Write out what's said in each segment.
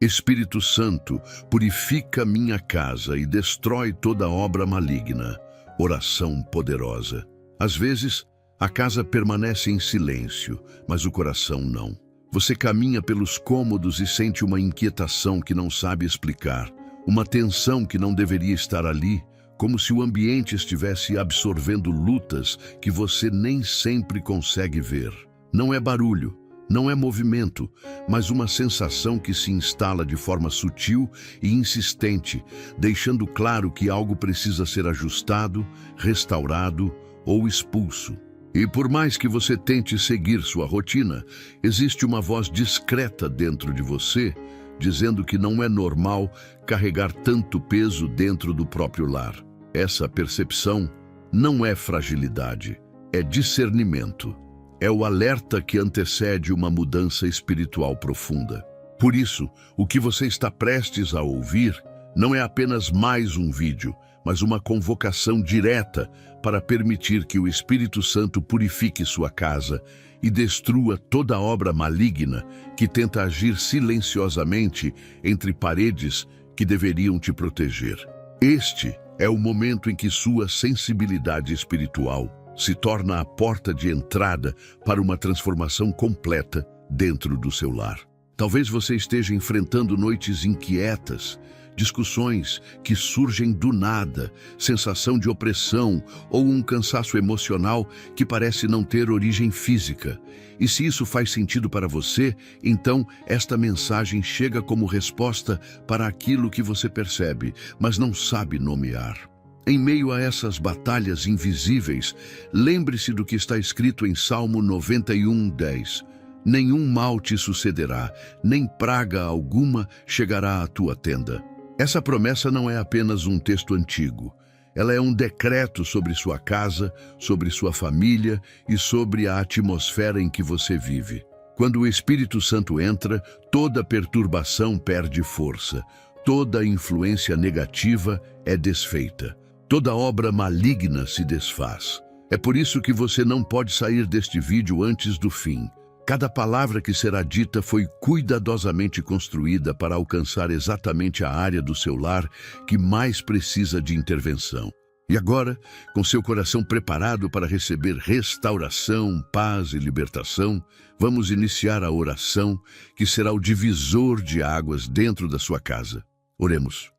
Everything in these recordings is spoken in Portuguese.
Espírito Santo, purifica minha casa e destrói toda obra maligna. Oração poderosa. Às vezes, a casa permanece em silêncio, mas o coração não. Você caminha pelos cômodos e sente uma inquietação que não sabe explicar, uma tensão que não deveria estar ali, como se o ambiente estivesse absorvendo lutas que você nem sempre consegue ver. Não é barulho, não é movimento, mas uma sensação que se instala de forma sutil e insistente, deixando claro que algo precisa ser ajustado, restaurado ou expulso. E por mais que você tente seguir sua rotina, existe uma voz discreta dentro de você, dizendo que não é normal carregar tanto peso dentro do próprio lar. Essa percepção não é fragilidade, é discernimento. É o alerta que antecede uma mudança espiritual profunda. Por isso, o que você está prestes a ouvir não é apenas mais um vídeo, mas uma convocação direta para permitir que o Espírito Santo purifique sua casa e destrua toda obra maligna que tenta agir silenciosamente entre paredes que deveriam te proteger. Este é o momento em que sua sensibilidade espiritual se torna a porta de entrada para uma transformação completa dentro do seu lar. Talvez você esteja enfrentando noites inquietas, discussões que surgem do nada, sensação de opressão ou um cansaço emocional que parece não ter origem física. E se isso faz sentido para você, então esta mensagem chega como resposta para aquilo que você percebe, mas não sabe nomear. Em meio a essas batalhas invisíveis, lembre-se do que está escrito em Salmo 91:10. Nenhum mal te sucederá, nem praga alguma chegará à tua tenda. Essa promessa não é apenas um texto antigo. Ela é um decreto sobre sua casa, sobre sua família e sobre a atmosfera em que você vive. Quando o Espírito Santo entra, toda perturbação perde força, toda influência negativa é desfeita. Toda obra maligna se desfaz. É por isso que você não pode sair deste vídeo antes do fim. Cada palavra que será dita foi cuidadosamente construída para alcançar exatamente a área do seu lar que mais precisa de intervenção. E agora, com seu coração preparado para receber restauração, paz e libertação, vamos iniciar a oração que será o divisor de águas dentro da sua casa. Oremos.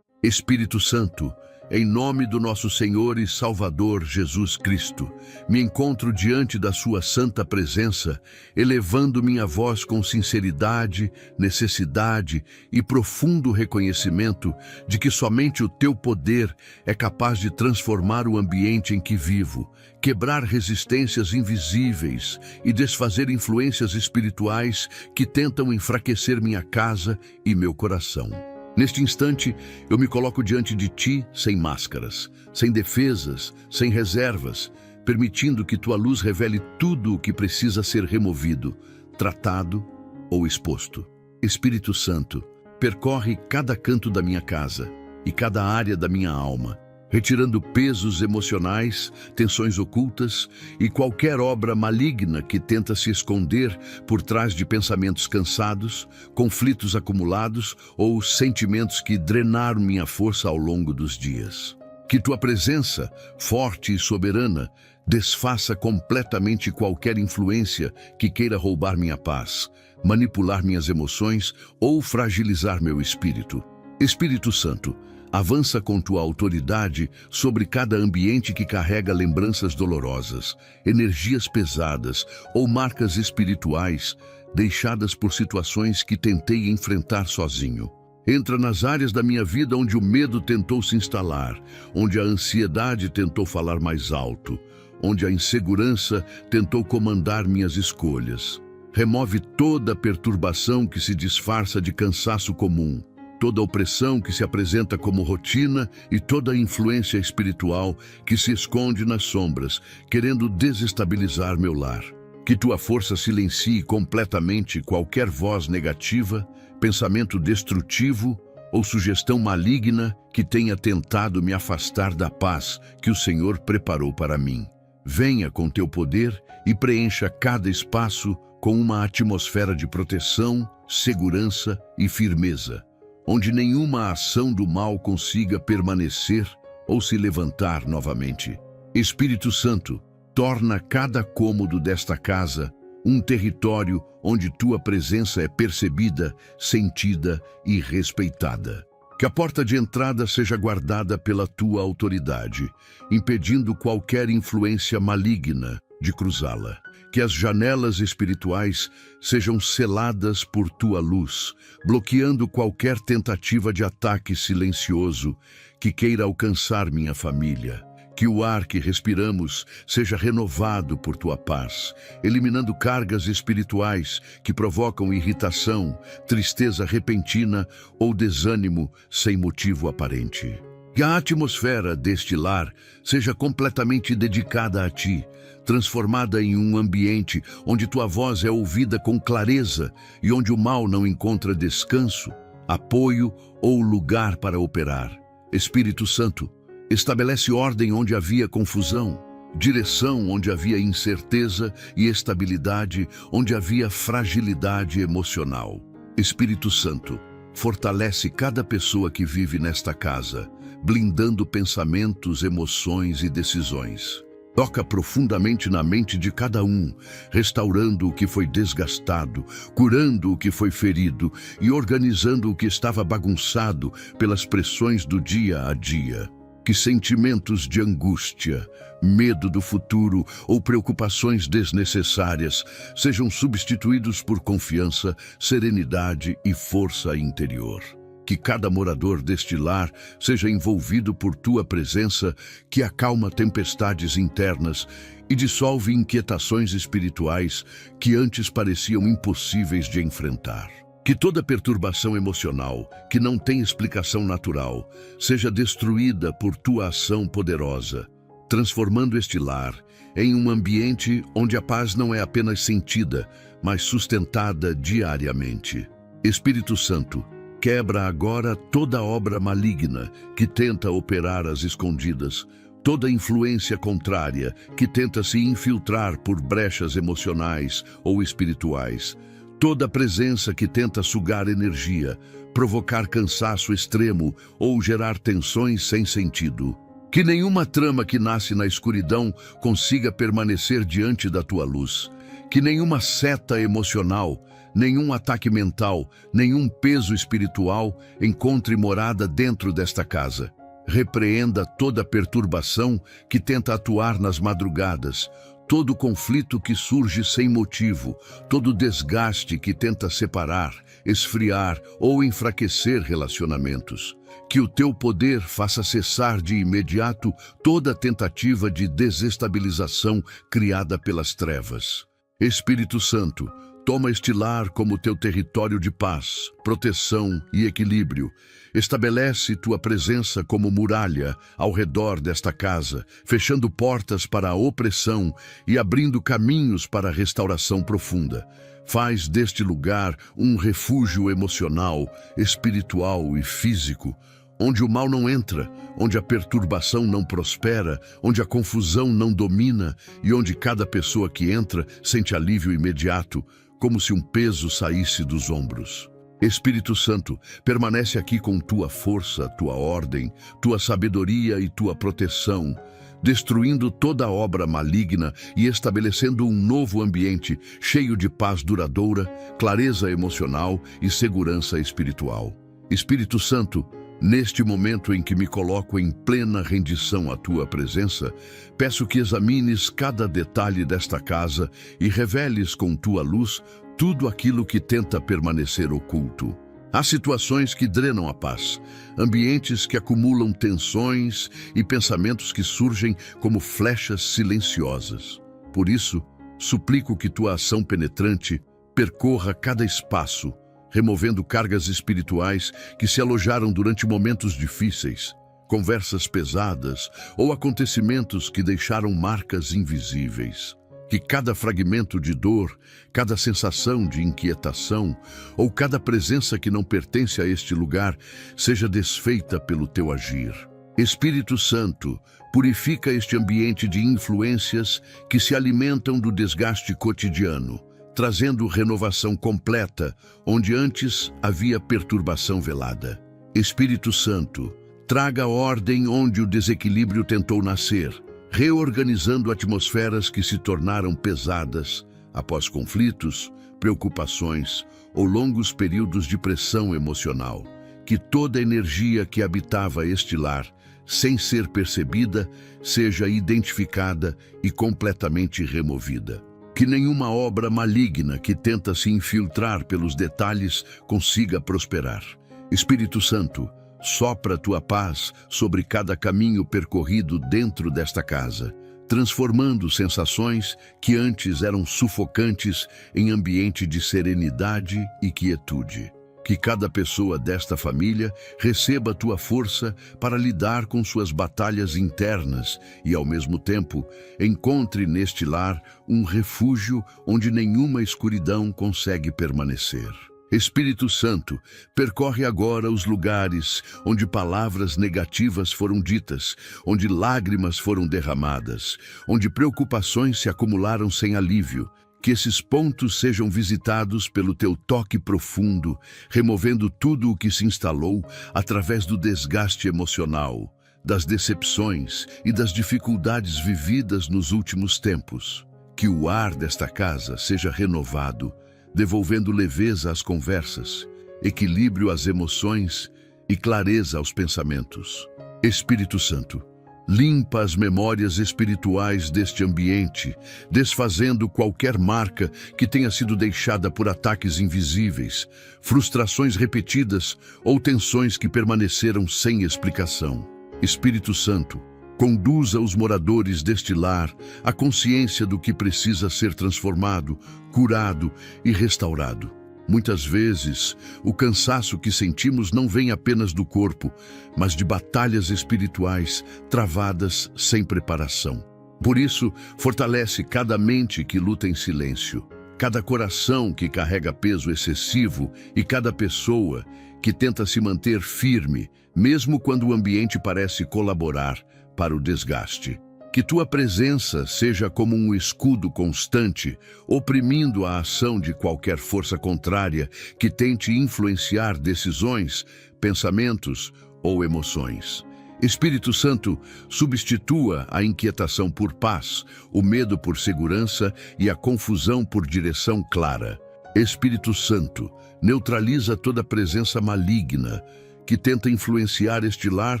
Espírito Santo, em nome do nosso Senhor e Salvador Jesus Cristo, me encontro diante da sua santa presença, elevando minha voz com sinceridade, necessidade e profundo reconhecimento de que somente o teu poder é capaz de transformar o ambiente em que vivo, quebrar resistências invisíveis e desfazer influências espirituais que tentam enfraquecer minha casa e meu coração. Neste instante, eu me coloco diante de ti sem máscaras, sem defesas, sem reservas, permitindo que tua luz revele tudo o que precisa ser removido, tratado ou exposto. Espírito Santo, percorre cada canto da minha casa e cada área da minha alma, retirando pesos emocionais, tensões ocultas e qualquer obra maligna que tenta se esconder por trás de pensamentos cansados, conflitos acumulados ou sentimentos que drenaram minha força ao longo dos dias. Que tua presença, forte e soberana, desfaça completamente qualquer influência que queira roubar minha paz, manipular minhas emoções ou fragilizar meu espírito. Espírito Santo, avança com tua autoridade sobre cada ambiente que carrega lembranças dolorosas, energias pesadas ou marcas espirituais deixadas por situações que tentei enfrentar sozinho. Entra nas áreas da minha vida onde o medo tentou se instalar, onde a ansiedade tentou falar mais alto, onde a insegurança tentou comandar minhas escolhas. Remove toda a perturbação que se disfarça de cansaço comum, toda opressão que se apresenta como rotina e toda influência espiritual que se esconde nas sombras, querendo desestabilizar meu lar. Que tua força silencie completamente qualquer voz negativa, pensamento destrutivo ou sugestão maligna que tenha tentado me afastar da paz que o Senhor preparou para mim. Venha com teu poder e preencha cada espaço com uma atmosfera de proteção, segurança e firmeza, onde nenhuma ação do mal consiga permanecer ou se levantar novamente. Espírito Santo, torna cada cômodo desta casa um território onde tua presença é percebida, sentida e respeitada. Que a porta de entrada seja guardada pela tua autoridade, impedindo qualquer influência maligna de cruzá-la. Que as janelas espirituais sejam seladas por tua luz, bloqueando qualquer tentativa de ataque silencioso que queira alcançar minha família. Que o ar que respiramos seja renovado por tua paz, eliminando cargas espirituais que provocam irritação, tristeza repentina ou desânimo sem motivo aparente. Que a atmosfera deste lar seja completamente dedicada a ti, transformada em um ambiente onde tua voz é ouvida com clareza e onde o mal não encontra descanso, apoio ou lugar para operar. Espírito Santo, estabelece ordem onde havia confusão, direção onde havia incerteza e estabilidade onde havia fragilidade emocional. Espírito Santo, fortalece cada pessoa que vive nesta casa, blindando pensamentos, emoções e decisões. Toca profundamente na mente de cada um, restaurando o que foi desgastado, curando o que foi ferido e organizando o que estava bagunçado pelas pressões do dia a dia. Que sentimentos de angústia, medo do futuro ou preocupações desnecessárias sejam substituídos por confiança, serenidade e força interior. Que cada morador deste lar seja envolvido por tua presença, que acalma tempestades internas e dissolve inquietações espirituais que antes pareciam impossíveis de enfrentar. Que toda perturbação emocional, que não tem explicação natural, seja destruída por tua ação poderosa, transformando este lar em um ambiente onde a paz não é apenas sentida, mas sustentada diariamente. Espírito Santo, quebra agora toda obra maligna que tenta operar às escondidas, toda influência contrária que tenta se infiltrar por brechas emocionais ou espirituais, toda presença que tenta sugar energia, provocar cansaço extremo ou gerar tensões sem sentido. Que nenhuma trama que nasce na escuridão consiga permanecer diante da tua luz. Que nenhuma seta emocional, nenhum ataque mental, nenhum peso espiritual encontre morada dentro desta casa. Repreenda toda perturbação que tenta atuar nas madrugadas, todo conflito que surge sem motivo, todo desgaste que tenta separar, esfriar ou enfraquecer relacionamentos. Que o teu poder faça cessar de imediato toda tentativa de desestabilização criada pelas trevas. Espírito Santo, toma este lar como teu território de paz, proteção e equilíbrio. Estabelece tua presença como muralha ao redor desta casa, fechando portas para a opressão e abrindo caminhos para a restauração profunda. Faz deste lugar um refúgio emocional, espiritual e físico, onde o mal não entra, onde a perturbação não prospera, onde a confusão não domina e onde cada pessoa que entra sente alívio imediato, como se um peso saísse dos ombros. Espírito Santo, permanece aqui com tua força, tua ordem, tua sabedoria e tua proteção, destruindo toda obra maligna e estabelecendo um novo ambiente cheio de paz duradoura, clareza emocional e segurança espiritual. Espírito Santo, neste momento em que me coloco em plena rendição à tua presença, peço que examines cada detalhe desta casa e reveles com tua luz tudo aquilo que tenta permanecer oculto. Há situações que drenam a paz, ambientes que acumulam tensões e pensamentos que surgem como flechas silenciosas. Por isso, suplico que tua ação penetrante percorra cada espaço, removendo cargas espirituais que se alojaram durante momentos difíceis, conversas pesadas ou acontecimentos que deixaram marcas invisíveis. Que cada fragmento de dor, cada sensação de inquietação ou cada presença que não pertence a este lugar seja desfeita pelo teu agir. Espírito Santo, purifica este ambiente de influências que se alimentam do desgaste cotidiano, trazendo renovação completa, onde antes havia perturbação velada. Espírito Santo, traga ordem onde o desequilíbrio tentou nascer, reorganizando atmosferas que se tornaram pesadas após conflitos, preocupações ou longos períodos de pressão emocional. Que toda a energia que habitava este lar, sem ser percebida, seja identificada e completamente removida. Que nenhuma obra maligna que tenta se infiltrar pelos detalhes consiga prosperar. Espírito Santo, sopra tua paz sobre cada caminho percorrido dentro desta casa, transformando sensações que antes eram sufocantes em ambiente de serenidade e quietude. Que cada pessoa desta família receba tua força para lidar com suas batalhas internas e, ao mesmo tempo, encontre neste lar um refúgio onde nenhuma escuridão consegue permanecer. Espírito Santo, percorre agora os lugares onde palavras negativas foram ditas, onde lágrimas foram derramadas, onde preocupações se acumularam sem alívio. Que esses pontos sejam visitados pelo teu toque profundo, removendo tudo o que se instalou através do desgaste emocional, das decepções e das dificuldades vividas nos últimos tempos. Que o ar desta casa seja renovado, devolvendo leveza às conversas, equilíbrio às emoções e clareza aos pensamentos. Espírito Santo, limpa as memórias espirituais deste ambiente, desfazendo qualquer marca que tenha sido deixada por ataques invisíveis, frustrações repetidas ou tensões que permaneceram sem explicação. Espírito Santo, conduza os moradores deste lar à consciência do que precisa ser transformado, curado e restaurado. Muitas vezes, o cansaço que sentimos não vem apenas do corpo, mas de batalhas espirituais travadas sem preparação. Por isso, fortalece cada mente que luta em silêncio, cada coração que carrega peso excessivo e cada pessoa que tenta se manter firme, mesmo quando o ambiente parece colaborar para o desgaste. Que tua presença seja como um escudo constante, oprimindo a ação de qualquer força contrária que tente influenciar decisões, pensamentos ou emoções. Espírito Santo, substitua a inquietação por paz, o medo por segurança e a confusão por direção clara. Espírito Santo, neutraliza toda presença maligna que tenta influenciar este lar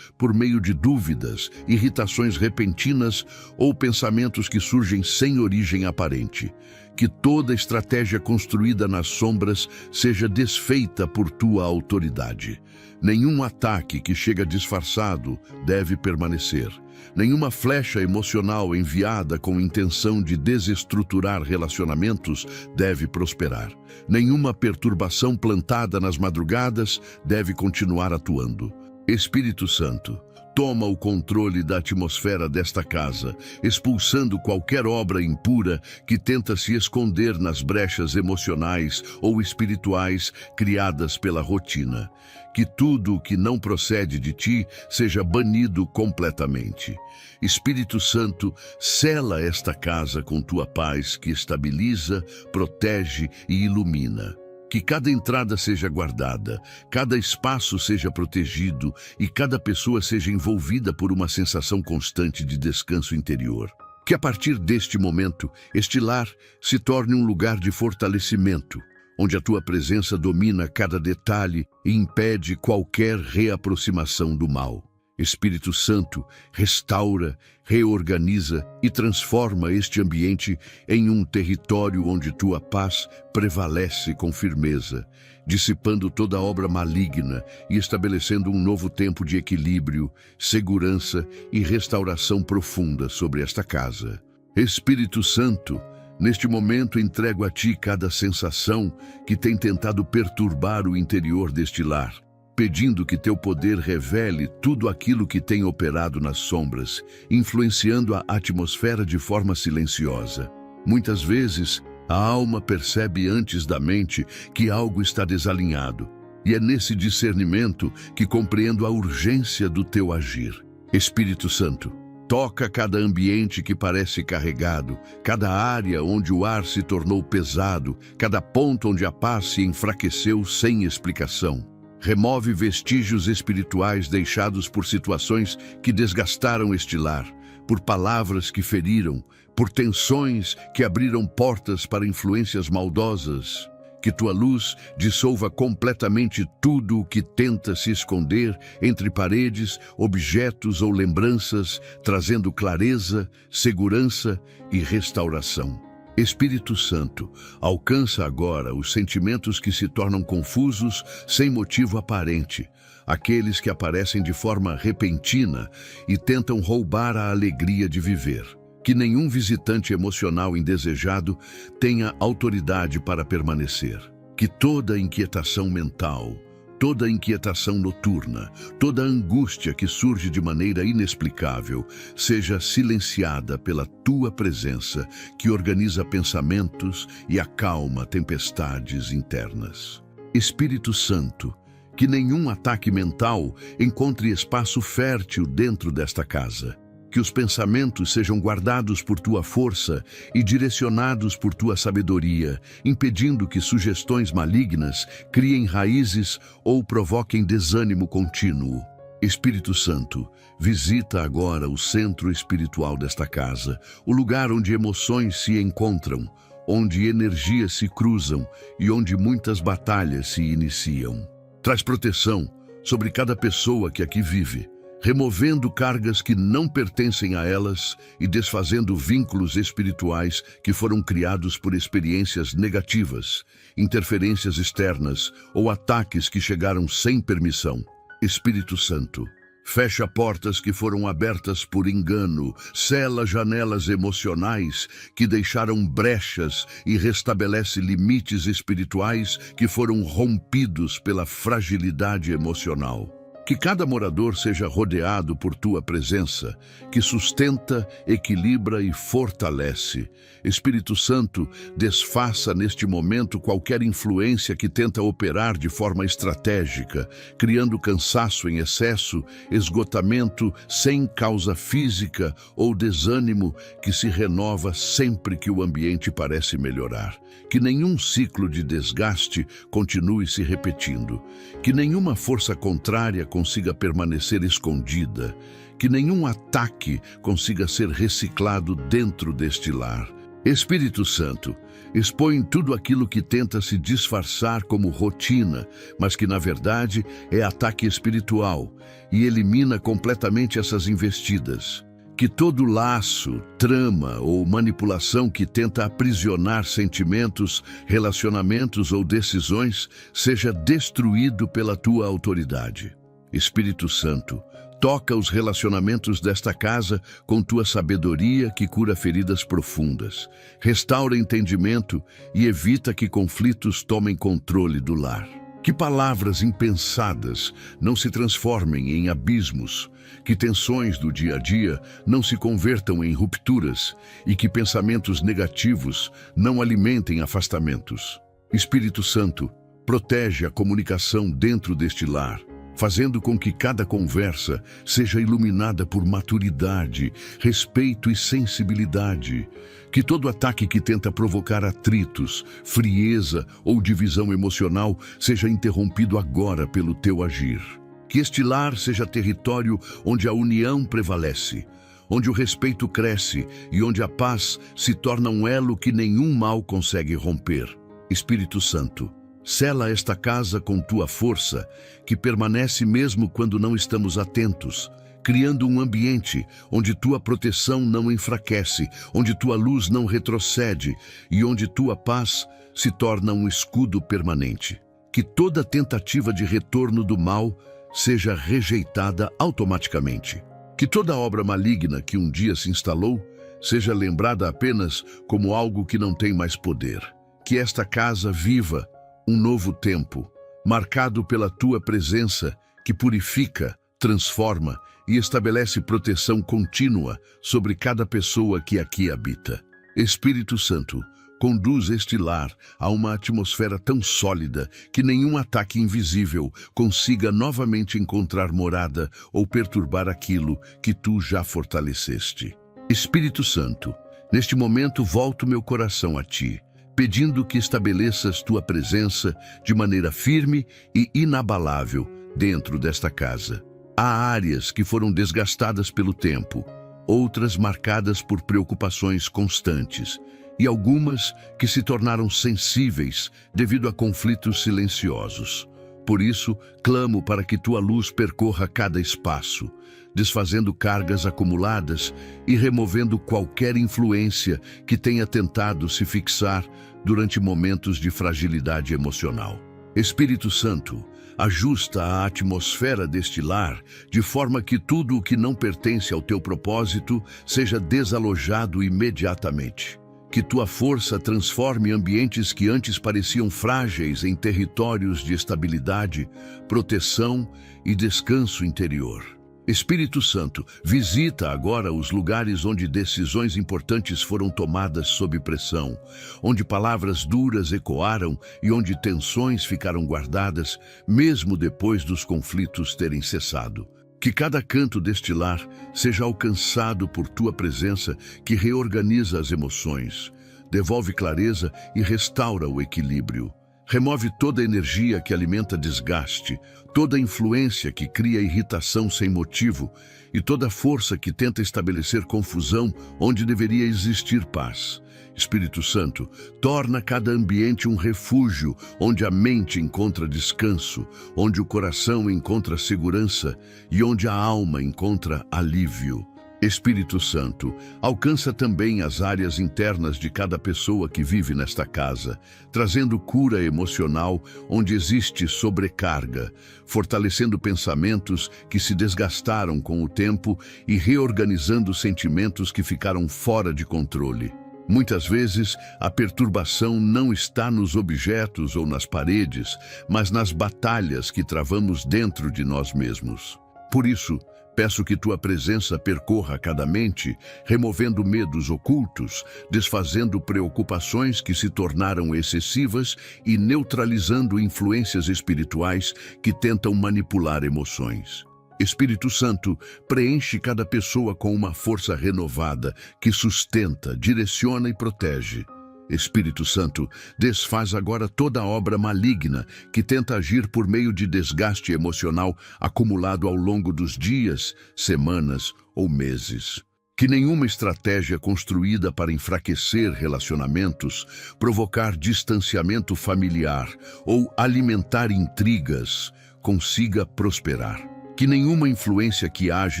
por meio de dúvidas, irritações repentinas ou pensamentos que surgem sem origem aparente. Que toda estratégia construída nas sombras seja desfeita por tua autoridade. Nenhum ataque que chega disfarçado deve permanecer. Nenhuma flecha emocional enviada com intenção de desestruturar relacionamentos deve prosperar. Nenhuma perturbação plantada nas madrugadas deve continuar atuando. Espírito Santo, toma o controle da atmosfera desta casa, expulsando qualquer obra impura que tenta se esconder nas brechas emocionais ou espirituais criadas pela rotina. Que tudo o que não procede de ti seja banido completamente. Espírito Santo, sela esta casa com tua paz que estabiliza, protege e ilumina. Que cada entrada seja guardada, cada espaço seja protegido e cada pessoa seja envolvida por uma sensação constante de descanso interior. Que a partir deste momento, este lar se torne um lugar de fortalecimento, onde a tua presença domina cada detalhe e impede qualquer reaproximação do mal. Espírito Santo, restaura, reorganiza e transforma este ambiente em um território onde tua paz prevalece com firmeza, dissipando toda obra maligna e estabelecendo um novo tempo de equilíbrio, segurança e restauração profunda sobre esta casa. Espírito Santo, neste momento entrego a ti cada sensação que tem tentado perturbar o interior deste lar, pedindo que teu poder revele tudo aquilo que tem operado nas sombras, influenciando a atmosfera de forma silenciosa. Muitas vezes, a alma percebe antes da mente que algo está desalinhado, e é nesse discernimento que compreendo a urgência do teu agir. Espírito Santo, Toca cada ambiente que parece carregado, cada área onde o ar se tornou pesado, cada ponto onde a paz se enfraqueceu sem explicação. Remove vestígios espirituais deixados por situações que desgastaram este lar, por palavras que feriram, por tensões que abriram portas para influências maldosas. Que tua luz dissolva completamente tudo o que tenta se esconder entre paredes, objetos ou lembranças, trazendo clareza, segurança e restauração. Espírito Santo, alcança agora os sentimentos que se tornam confusos sem motivo aparente, aqueles que aparecem de forma repentina e tentam roubar a alegria de viver. Que nenhum visitante emocional indesejado tenha autoridade para permanecer. Que toda inquietação mental, toda inquietação noturna, toda angústia que surge de maneira inexplicável seja silenciada pela tua presença, que organiza pensamentos e acalma tempestades internas. Espírito Santo, que nenhum ataque mental encontre espaço fértil dentro desta casa. Que os pensamentos sejam guardados por tua força e direcionados por tua sabedoria, impedindo que sugestões malignas criem raízes ou provoquem desânimo contínuo. Espírito Santo, visita agora o centro espiritual desta casa, o lugar onde emoções se encontram, onde energias se cruzam e onde muitas batalhas se iniciam. Traz proteção sobre cada pessoa que aqui vive, removendo cargas que não pertencem a elas e desfazendo vínculos espirituais que foram criados por experiências negativas, interferências externas ou ataques que chegaram sem permissão. Espírito Santo, fecha portas que foram abertas por engano, sela janelas emocionais que deixaram brechas e restabelece limites espirituais que foram rompidos pela fragilidade emocional. Que cada morador seja rodeado por tua presença, que sustenta, equilibra e fortalece. Espírito Santo, desfaça neste momento qualquer influência que tenta operar de forma estratégica, criando cansaço em excesso, esgotamento sem causa física ou desânimo que se renova sempre que o ambiente parece melhorar. Que nenhum ciclo de desgaste continue se repetindo. Que nenhuma força contrária consiga permanecer escondida. Que nenhum ataque consiga ser reciclado dentro deste lar. Espírito Santo, expõe tudo aquilo que tenta se disfarçar como rotina, mas que na verdade é ataque espiritual, e elimina completamente essas investidas. Que todo laço, trama ou manipulação que tenta aprisionar sentimentos, relacionamentos ou decisões seja destruído pela tua autoridade. Espírito Santo, toca os relacionamentos desta casa com tua sabedoria que cura feridas profundas, restaura entendimento e evita que conflitos tomem controle do lar. Que palavras impensadas não se transformem em abismos, que tensões do dia a dia não se convertam em rupturas e que pensamentos negativos não alimentem afastamentos. Espírito Santo, protege a comunicação dentro deste lar, fazendo com que cada conversa seja iluminada por maturidade, respeito e sensibilidade. Que todo ataque que tenta provocar atritos, frieza ou divisão emocional seja interrompido agora pelo teu agir. Que este lar seja território onde a união prevalece, onde o respeito cresce e onde a paz se torna um elo que nenhum mal consegue romper. Espírito Santo, sela esta casa com tua força, que permanece mesmo quando não estamos atentos, criando um ambiente onde tua proteção não enfraquece, onde tua luz não retrocede e onde tua paz se torna um escudo permanente. Que toda tentativa de retorno do mal seja rejeitada automaticamente. Que toda obra maligna que um dia se instalou seja lembrada apenas como algo que não tem mais poder. Que esta casa viva um novo tempo, marcado pela tua presença, que purifica, transforma e estabelece proteção contínua sobre cada pessoa que aqui habita. Espírito Santo, Conduz este lar a uma atmosfera tão sólida que nenhum ataque invisível consiga novamente encontrar morada ou perturbar aquilo que tu já fortaleceste. Espírito Santo, neste momento volto meu coração a ti, pedindo que estabeleças tua presença de maneira firme e inabalável dentro desta casa. Há áreas que foram desgastadas pelo tempo, outras marcadas por preocupações constantes, e algumas que se tornaram sensíveis devido a conflitos silenciosos. Por isso, clamo para que tua luz percorra cada espaço, desfazendo cargas acumuladas e removendo qualquer influência que tenha tentado se fixar durante momentos de fragilidade emocional. Espírito Santo, ajusta a atmosfera deste lar de forma que tudo o que não pertence ao teu propósito seja desalojado imediatamente. Que tua força transforme ambientes que antes pareciam frágeis em territórios de estabilidade, proteção e descanso interior. Espírito Santo, visita agora os lugares onde decisões importantes foram tomadas sob pressão, onde palavras duras ecoaram e onde tensões ficaram guardadas, mesmo depois dos conflitos terem cessado. Que cada canto deste lar seja alcançado por tua presença que reorganiza as emoções, devolve clareza e restaura o equilíbrio. Remove toda a energia que alimenta desgaste, toda a influência que cria irritação sem motivo e toda a força que tenta estabelecer confusão onde deveria existir paz. Espírito Santo, torna cada ambiente um refúgio onde a mente encontra descanso, onde o coração encontra segurança e onde a alma encontra alívio. Espírito Santo, alcança também as áreas internas de cada pessoa que vive nesta casa, trazendo cura emocional onde existe sobrecarga, fortalecendo pensamentos que se desgastaram com o tempo e reorganizando sentimentos que ficaram fora de controle. Muitas vezes, a perturbação não está nos objetos ou nas paredes, mas nas batalhas que travamos dentro de nós mesmos. Por isso, peço que tua presença percorra cada mente, removendo medos ocultos, desfazendo preocupações que se tornaram excessivas e neutralizando influências espirituais que tentam manipular emoções. Espírito Santo, preenche cada pessoa com uma força renovada que sustenta, direciona e protege. Espírito Santo, desfaz agora toda obra maligna que tenta agir por meio de desgaste emocional acumulado ao longo dos dias, semanas ou meses. Que nenhuma estratégia construída para enfraquecer relacionamentos, provocar distanciamento familiar ou alimentar intrigas consiga prosperar. Que nenhuma influência que age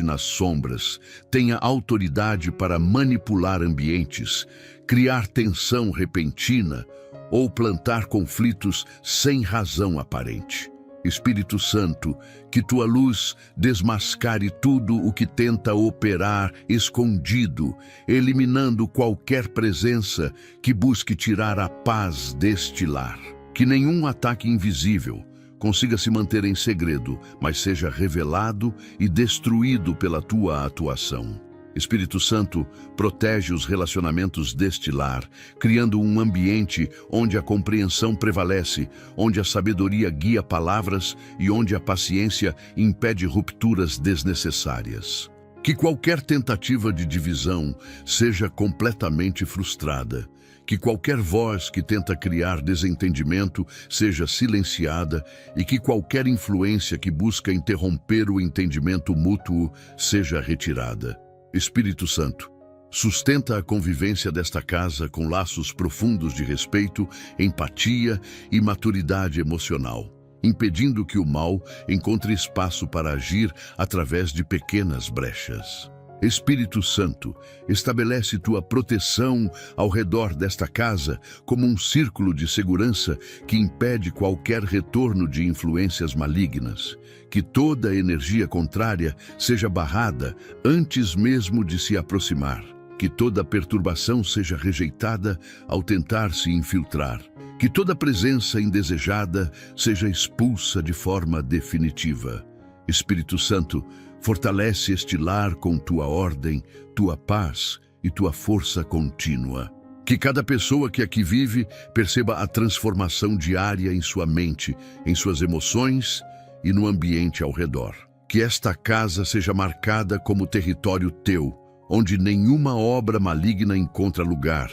nas sombras tenha autoridade para manipular ambientes, criar tensão repentina ou plantar conflitos sem razão aparente. Espírito Santo, que tua luz desmascare tudo o que tenta operar escondido, eliminando qualquer presença que busque tirar a paz deste lar. Que nenhum ataque invisível consiga se manter em segredo, mas seja revelado e destruído pela tua atuação. Espírito Santo, protege os relacionamentos deste lar, criando um ambiente onde a compreensão prevalece, onde a sabedoria guia palavras e onde a paciência impede rupturas desnecessárias. Que qualquer tentativa de divisão seja completamente frustrada. Que qualquer voz que tenta criar desentendimento seja silenciada e que qualquer influência que busca interromper o entendimento mútuo seja retirada. Espírito Santo, sustenta a convivência desta casa com laços profundos de respeito, empatia e maturidade emocional, impedindo que o mal encontre espaço para agir através de pequenas brechas. Espírito Santo, estabelece tua proteção ao redor desta casa como um círculo de segurança que impede qualquer retorno de influências malignas. Que toda energia contrária seja barrada antes mesmo de se aproximar. Que toda perturbação seja rejeitada ao tentar se infiltrar. Que toda presença indesejada seja expulsa de forma definitiva. Espírito Santo, fortalece este lar com tua ordem, tua paz e tua força contínua. Que cada pessoa que aqui vive perceba a transformação diária em sua mente, em suas emoções e no ambiente ao redor. Que esta casa seja marcada como território teu, onde nenhuma obra maligna encontra lugar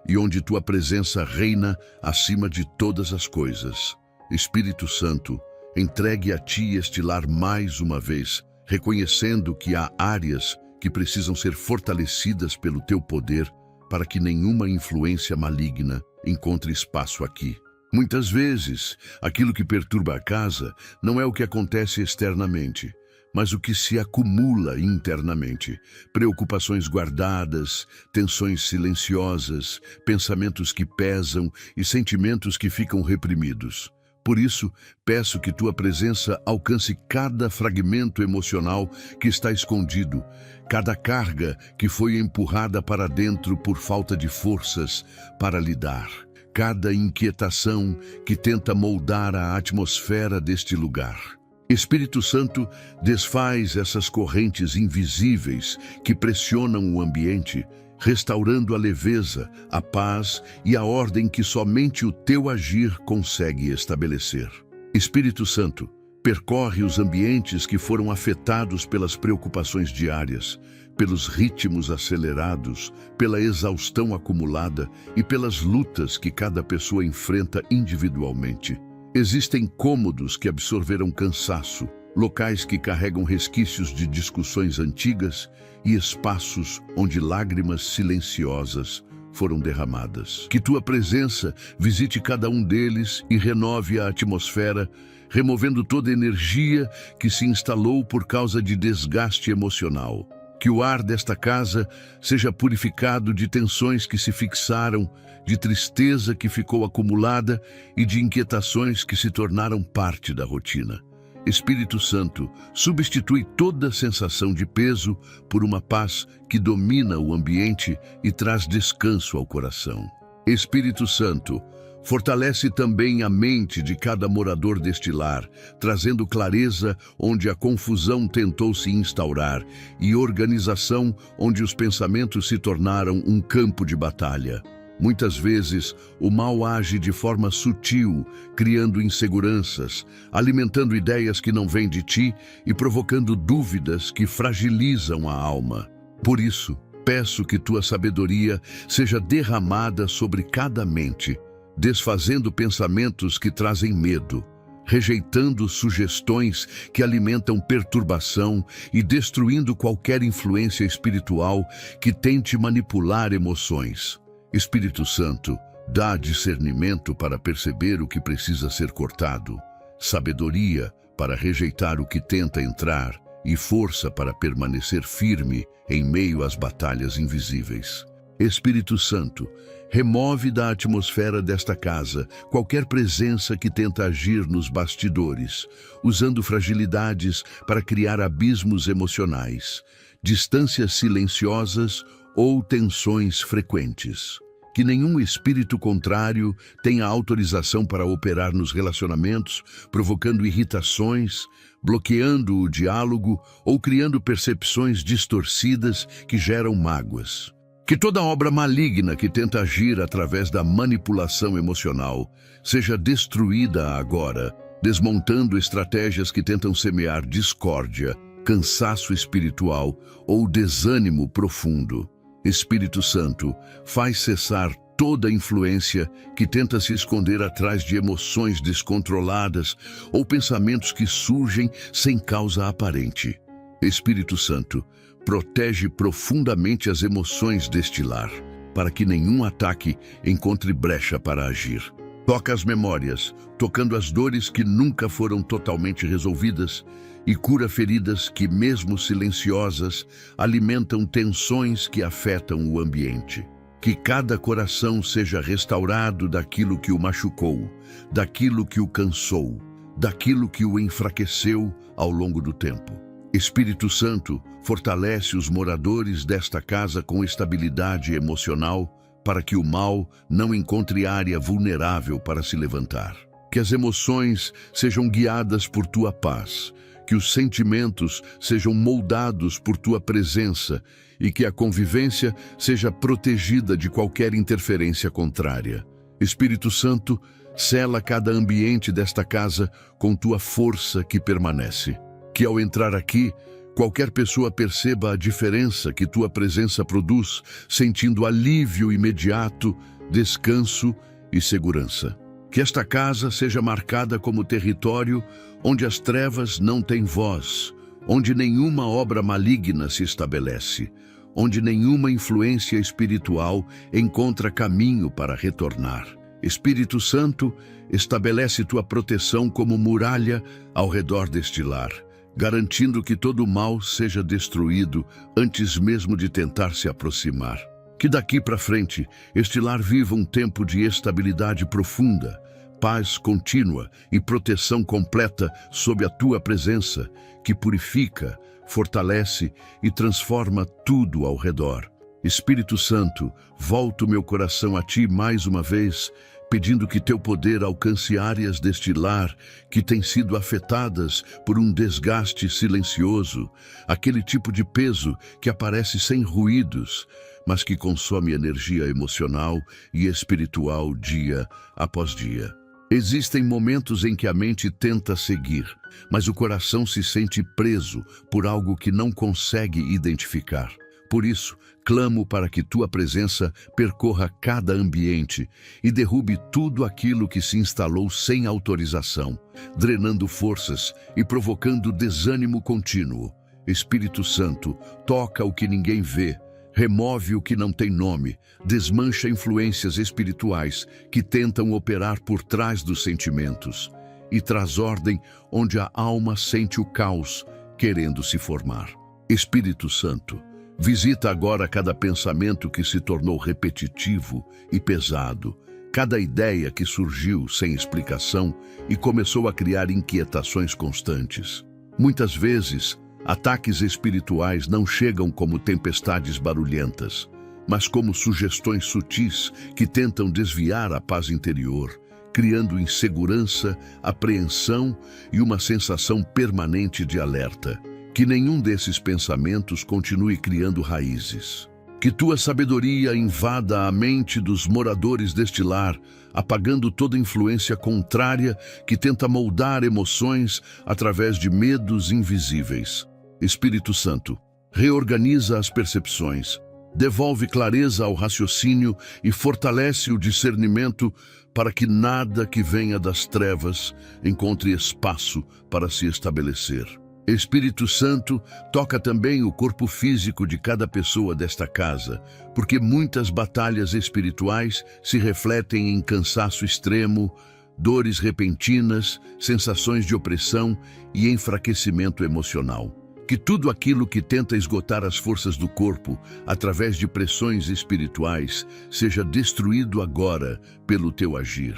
e onde tua presença reina acima de todas as coisas. Espírito Santo, entregue a ti este lar mais uma vez, reconhecendo que há áreas que precisam ser fortalecidas pelo teu poder para que nenhuma influência maligna encontre espaço aqui. Muitas vezes, aquilo que perturba a casa não é o que acontece externamente, mas o que se acumula internamente. Preocupações guardadas, tensões silenciosas, pensamentos que pesam e sentimentos que ficam reprimidos. Por isso, peço que tua presença alcance cada fragmento emocional que está escondido, cada carga que foi empurrada para dentro por falta de forças para lidar, cada inquietação que tenta moldar a atmosfera deste lugar. Espírito Santo, desfaz essas correntes invisíveis que pressionam o ambiente, restaurando a leveza, a paz e a ordem que somente o teu agir consegue estabelecer. Espírito Santo, percorre os ambientes que foram afetados pelas preocupações diárias, pelos ritmos acelerados, pela exaustão acumulada e pelas lutas que cada pessoa enfrenta individualmente. Existem cômodos que absorveram cansaço, locais que carregam resquícios de discussões antigas e espaços onde lágrimas silenciosas foram derramadas. Que tua presença visite cada um deles e renove a atmosfera, removendo toda a energia que se instalou por causa de desgaste emocional. Que o ar desta casa seja purificado de tensões que se fixaram, de tristeza que ficou acumulada e de inquietações que se tornaram parte da rotina. Espírito Santo, substitui toda sensação de peso por uma paz que domina o ambiente e traz descanso ao coração. Espírito Santo, fortalece também a mente de cada morador deste lar, trazendo clareza onde a confusão tentou se instaurar e organização onde os pensamentos se tornaram um campo de batalha. Muitas vezes, o mal age de forma sutil, criando inseguranças, alimentando ideias que não vêm de ti e provocando dúvidas que fragilizam a alma. Por isso, peço que tua sabedoria seja derramada sobre cada mente, desfazendo pensamentos que trazem medo, rejeitando sugestões que alimentam perturbação e destruindo qualquer influência espiritual que tente manipular emoções. Espírito Santo, dá discernimento para perceber o que precisa ser cortado, sabedoria para rejeitar o que tenta entrar e força para permanecer firme em meio às batalhas invisíveis. Espírito Santo, remove da atmosfera desta casa qualquer presença que tenta agir nos bastidores, usando fragilidades para criar abismos emocionais, distâncias silenciosas ou tensões frequentes. Que nenhum espírito contrário tenha autorização para operar nos relacionamentos, provocando irritações, bloqueando o diálogo ou criando percepções distorcidas que geram mágoas. Que toda obra maligna que tenta agir através da manipulação emocional seja destruída agora, desmontando estratégias que tentam semear discórdia, cansaço espiritual ou desânimo profundo. Espírito Santo, faz cessar toda influência que tenta se esconder atrás de emoções descontroladas ou pensamentos que surgem sem causa aparente. Espírito Santo, protege profundamente as emoções deste lar, para que nenhum ataque encontre brecha para agir. Toca as memórias, tocando as dores que nunca foram totalmente resolvidas, e cura feridas que, mesmo silenciosas, alimentam tensões que afetam o ambiente. Que cada coração seja restaurado daquilo que o machucou, daquilo que o cansou, daquilo que o enfraqueceu ao longo do tempo. Espírito Santo, fortalece os moradores desta casa com estabilidade emocional para que o mal não encontre área vulnerável para se levantar. Que as emoções sejam guiadas por tua paz, que os sentimentos sejam moldados por tua presença e que a convivência seja protegida de qualquer interferência contrária. Espírito Santo, sela cada ambiente desta casa com tua força que permanece. Que ao entrar aqui, qualquer pessoa perceba a diferença que tua presença produz, sentindo alívio imediato, descanso e segurança. Que esta casa seja marcada como território onde as trevas não têm voz, onde nenhuma obra maligna se estabelece, onde nenhuma influência espiritual encontra caminho para retornar. Espírito Santo, estabelece tua proteção como muralha ao redor deste lar, garantindo que todo o mal seja destruído antes mesmo de tentar se aproximar. Que daqui para frente, este lar viva um tempo de estabilidade profunda, paz contínua e proteção completa sob a tua presença, que purifica, fortalece e transforma tudo ao redor. Espírito Santo, volto meu coração a ti mais uma vez, pedindo que teu poder alcance áreas deste lar que têm sido afetadas por um desgaste silencioso, aquele tipo de peso que aparece sem ruídos, mas que consome energia emocional e espiritual dia após dia. Existem momentos em que a mente tenta seguir, mas o coração se sente preso por algo que não consegue identificar. Por isso, clamo para que tua presença percorra cada ambiente e derrube tudo aquilo que se instalou sem autorização, drenando forças e provocando desânimo contínuo. Espírito Santo, toca o que ninguém vê, remove o que não tem nome, desmancha influências espirituais que tentam operar por trás dos sentimentos e traz ordem onde a alma sente o caos querendo se formar. Espírito Santo, visita agora cada pensamento que se tornou repetitivo e pesado, cada ideia que surgiu sem explicação e começou a criar inquietações constantes. Muitas vezes, ataques espirituais não chegam como tempestades barulhentas, mas como sugestões sutis que tentam desviar a paz interior, criando insegurança, apreensão e uma sensação permanente de alerta. Que nenhum desses pensamentos continue criando raízes. Que tua sabedoria invada a mente dos moradores deste lar, apagando toda influência contrária que tenta moldar emoções através de medos invisíveis. Espírito Santo, reorganiza as percepções, devolve clareza ao raciocínio e fortalece o discernimento para que nada que venha das trevas encontre espaço para se estabelecer. Espírito Santo, toca também o corpo físico de cada pessoa desta casa, porque muitas batalhas espirituais se refletem em cansaço extremo, dores repentinas, sensações de opressão e enfraquecimento emocional. Que tudo aquilo que tenta esgotar as forças do corpo através de pressões espirituais seja destruído agora pelo teu agir.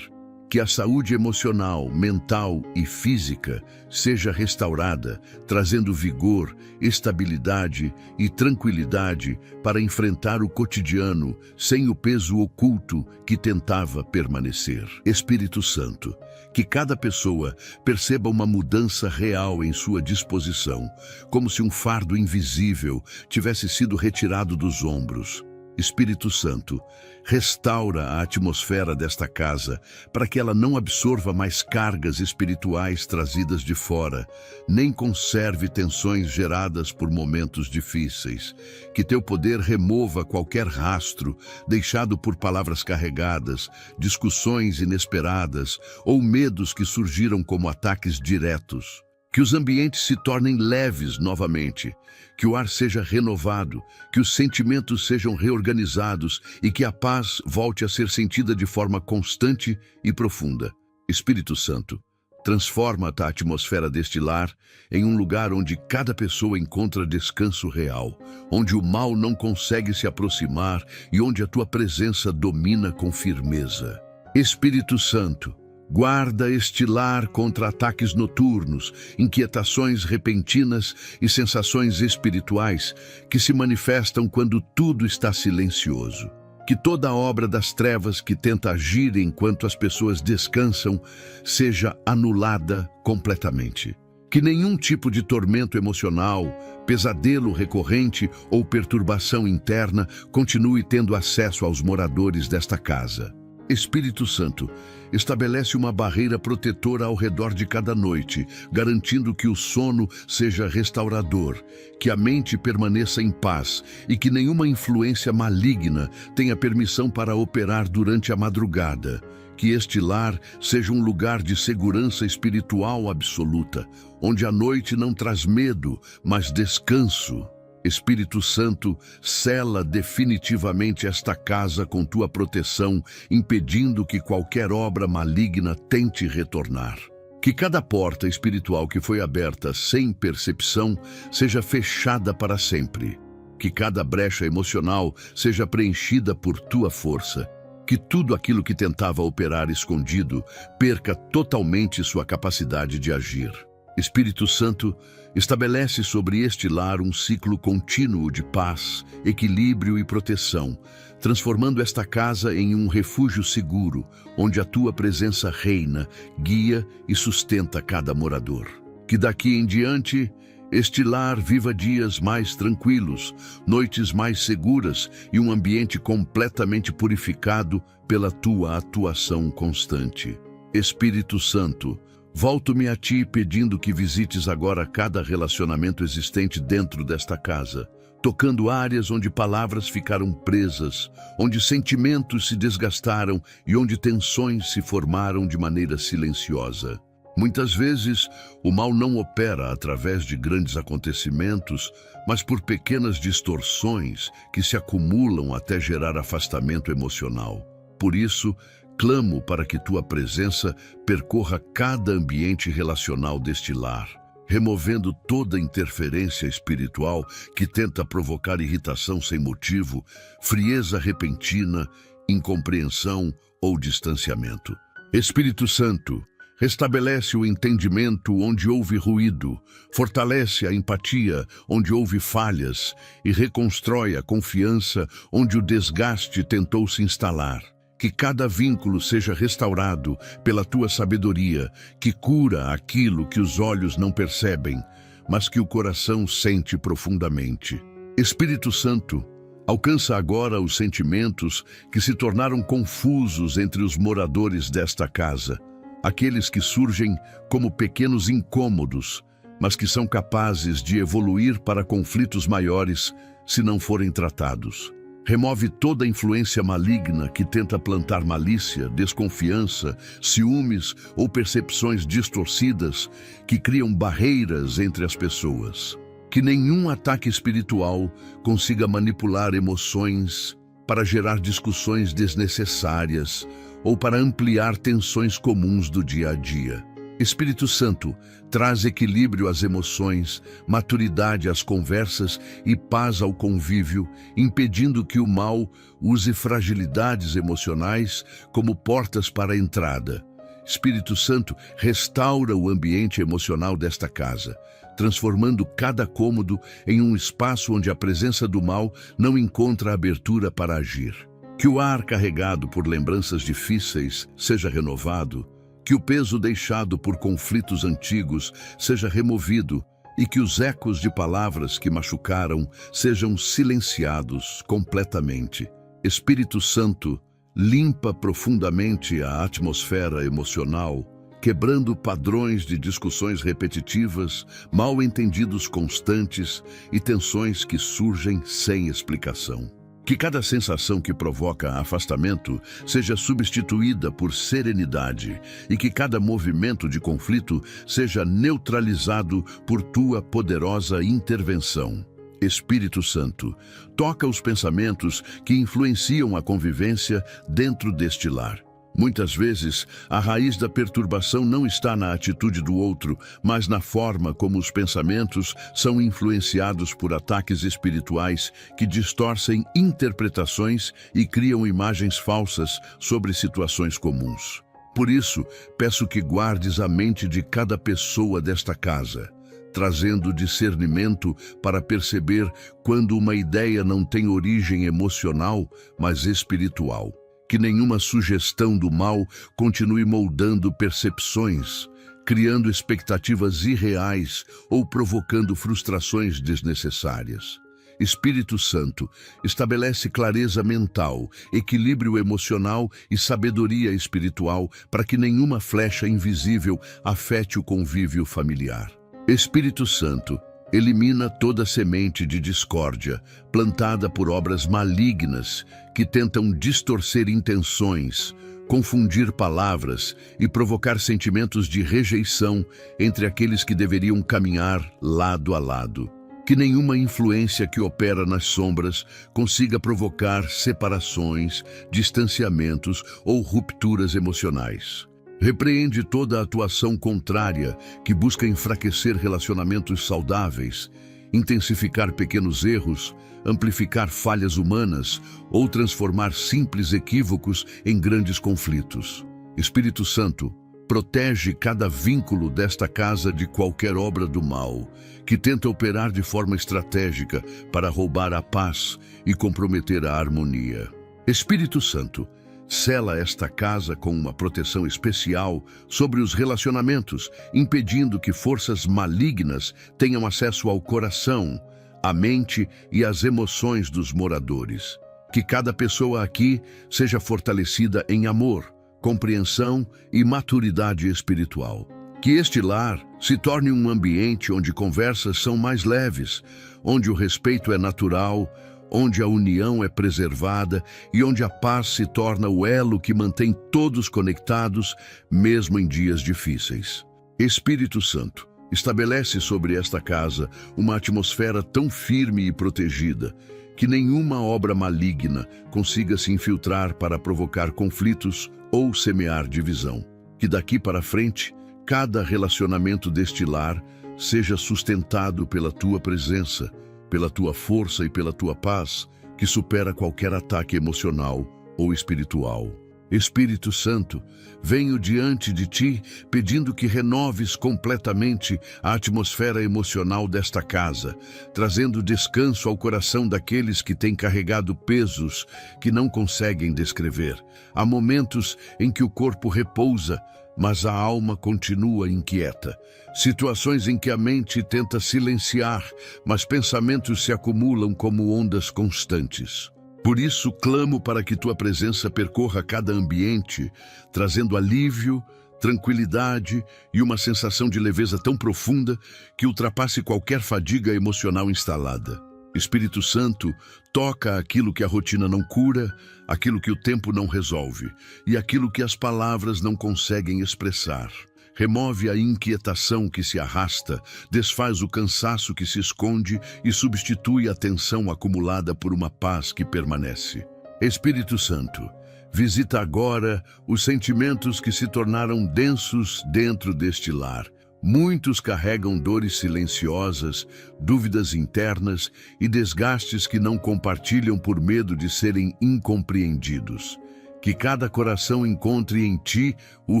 Que a saúde emocional, mental e física seja restaurada, trazendo vigor, estabilidade e tranquilidade para enfrentar o cotidiano sem o peso oculto que tentava permanecer. Espírito Santo, que cada pessoa perceba uma mudança real em sua disposição, como se um fardo invisível tivesse sido retirado dos ombros. Espírito Santo, restaura a atmosfera desta casa para que ela não absorva mais cargas espirituais trazidas de fora, nem conserve tensões geradas por momentos difíceis. Que teu poder remova qualquer rastro deixado por palavras carregadas, discussões inesperadas ou medos que surgiram como ataques diretos. Que os ambientes se tornem leves novamente, que o ar seja renovado, que os sentimentos sejam reorganizados e que a paz volte a ser sentida de forma constante e profunda. Espírito Santo, transforma a atmosfera deste lar em um lugar onde cada pessoa encontra descanso real, onde o mal não consegue se aproximar e onde a tua presença domina com firmeza. Espírito Santo, guarda este lar contra ataques noturnos, inquietações repentinas e sensações espirituais que se manifestam quando tudo está silencioso. Que toda a obra das trevas que tenta agir enquanto as pessoas descansam seja anulada completamente. Que nenhum tipo de tormento emocional, pesadelo recorrente ou perturbação interna continue tendo acesso aos moradores desta casa. Espírito Santo, estabelece uma barreira protetora ao redor de cada noite, garantindo que o sono seja restaurador, que a mente permaneça em paz e que nenhuma influência maligna tenha permissão para operar durante a madrugada. Que este lar seja um lugar de segurança espiritual absoluta, onde a noite não traz medo, mas descanso. Espírito Santo, sela definitivamente esta casa com tua proteção, impedindo que qualquer obra maligna tente retornar. Que cada porta espiritual que foi aberta sem percepção seja fechada para sempre. Que cada brecha emocional seja preenchida por tua força. Que tudo aquilo que tentava operar escondido perca totalmente sua capacidade de agir. Espírito Santo, estabelece sobre este lar um ciclo contínuo de paz, equilíbrio e proteção, transformando esta casa em um refúgio seguro, onde a tua presença reina, guia e sustenta cada morador. Que daqui em diante, este lar viva dias mais tranquilos, noites mais seguras e um ambiente completamente purificado pela tua atuação constante. Espírito Santo, volto-me a ti pedindo que visites agora cada relacionamento existente dentro desta casa, tocando áreas onde palavras ficaram presas, onde sentimentos se desgastaram e onde tensões se formaram de maneira silenciosa. Muitas vezes, o mal não opera através de grandes acontecimentos, mas por pequenas distorções que se acumulam até gerar afastamento emocional. Por isso, clamo para que tua presença percorra cada ambiente relacional deste lar, removendo toda interferência espiritual que tenta provocar irritação sem motivo, frieza repentina, incompreensão ou distanciamento. Espírito Santo, restabelece o entendimento onde houve ruído, fortalece a empatia onde houve falhas e reconstrói a confiança onde o desgaste tentou se instalar. Que cada vínculo seja restaurado pela tua sabedoria, que cura aquilo que os olhos não percebem, mas que o coração sente profundamente. Espírito Santo, alcança agora os sentimentos que se tornaram confusos entre os moradores desta casa, aqueles que surgem como pequenos incômodos, mas que são capazes de evoluir para conflitos maiores se não forem tratados. Remove toda a influência maligna que tenta plantar malícia, desconfiança, ciúmes ou percepções distorcidas que criam barreiras entre as pessoas. Que nenhum ataque espiritual consiga manipular emoções para gerar discussões desnecessárias ou para ampliar tensões comuns do dia a dia. Espírito Santo, traz equilíbrio às emoções, maturidade às conversas e paz ao convívio, impedindo que o mal use fragilidades emocionais como portas para a entrada. Espírito Santo, restaura o ambiente emocional desta casa, transformando cada cômodo em um espaço onde a presença do mal não encontra abertura para agir. Que o ar carregado por lembranças difíceis seja renovado, que o peso deixado por conflitos antigos seja removido e que os ecos de palavras que machucaram sejam silenciados completamente. Espírito Santo, limpa profundamente a atmosfera emocional, quebrando padrões de discussões repetitivas, mal-entendidos constantes e tensões que surgem sem explicação. Que cada sensação que provoca afastamento seja substituída por serenidade e que cada movimento de conflito seja neutralizado por tua poderosa intervenção. Espírito Santo, toca os pensamentos que influenciam a convivência dentro deste lar. Muitas vezes, a raiz da perturbação não está na atitude do outro, mas na forma como os pensamentos são influenciados por ataques espirituais que distorcem interpretações e criam imagens falsas sobre situações comuns. Por isso, peço que guardes a mente de cada pessoa desta casa, trazendo discernimento para perceber quando uma ideia não tem origem emocional, mas espiritual. Que nenhuma sugestão do mal continue moldando percepções, criando expectativas irreais ou provocando frustrações desnecessárias. Espírito Santo, estabelece clareza mental, equilíbrio emocional e sabedoria espiritual para que nenhuma flecha invisível afete o convívio familiar. Espírito Santo, elimina toda semente de discórdia plantada por obras malignas que tentam distorcer intenções, confundir palavras e provocar sentimentos de rejeição entre aqueles que deveriam caminhar lado a lado. Que nenhuma influência que opera nas sombras consiga provocar separações, distanciamentos ou rupturas emocionais. Repreende toda atuação contrária que busca enfraquecer relacionamentos saudáveis, intensificar pequenos erros, amplificar falhas humanas ou transformar simples equívocos em grandes conflitos. Espírito Santo, protege cada vínculo desta casa de qualquer obra do mal, que tenta operar de forma estratégica para roubar a paz e comprometer a harmonia. Espírito Santo, sela esta casa com uma proteção especial sobre os relacionamentos, impedindo que forças malignas tenham acesso ao coração, à mente e às emoções dos moradores. Que cada pessoa aqui seja fortalecida em amor, compreensão e maturidade espiritual. Que este lar se torne um ambiente onde conversas são mais leves, onde o respeito é natural, onde a união é preservada e onde a paz se torna o elo que mantém todos conectados, mesmo em dias difíceis. Espírito Santo, estabelece sobre esta casa uma atmosfera tão firme e protegida que nenhuma obra maligna consiga se infiltrar para provocar conflitos ou semear divisão. Que daqui para frente, cada relacionamento deste lar seja sustentado pela tua presença, pela tua força e pela tua paz, que supera qualquer ataque emocional ou espiritual. Espírito Santo, venho diante de ti pedindo que renoves completamente a atmosfera emocional desta casa, trazendo descanso ao coração daqueles que têm carregado pesos que não conseguem descrever. Há momentos em que o corpo repousa, mas a alma continua inquieta. Situações em que a mente tenta silenciar, mas pensamentos se acumulam como ondas constantes. Por isso, clamo para que tua presença percorra cada ambiente, trazendo alívio, tranquilidade e uma sensação de leveza tão profunda que ultrapasse qualquer fadiga emocional instalada. Espírito Santo, toca aquilo que a rotina não cura, aquilo que o tempo não resolve e aquilo que as palavras não conseguem expressar. Remove a inquietação que se arrasta, desfaz o cansaço que se esconde e substitui a tensão acumulada por uma paz que permanece. Espírito Santo, visita agora os sentimentos que se tornaram densos dentro deste lar. Muitos carregam dores silenciosas, dúvidas internas e desgastes que não compartilham por medo de serem incompreendidos. Que cada coração encontre em ti o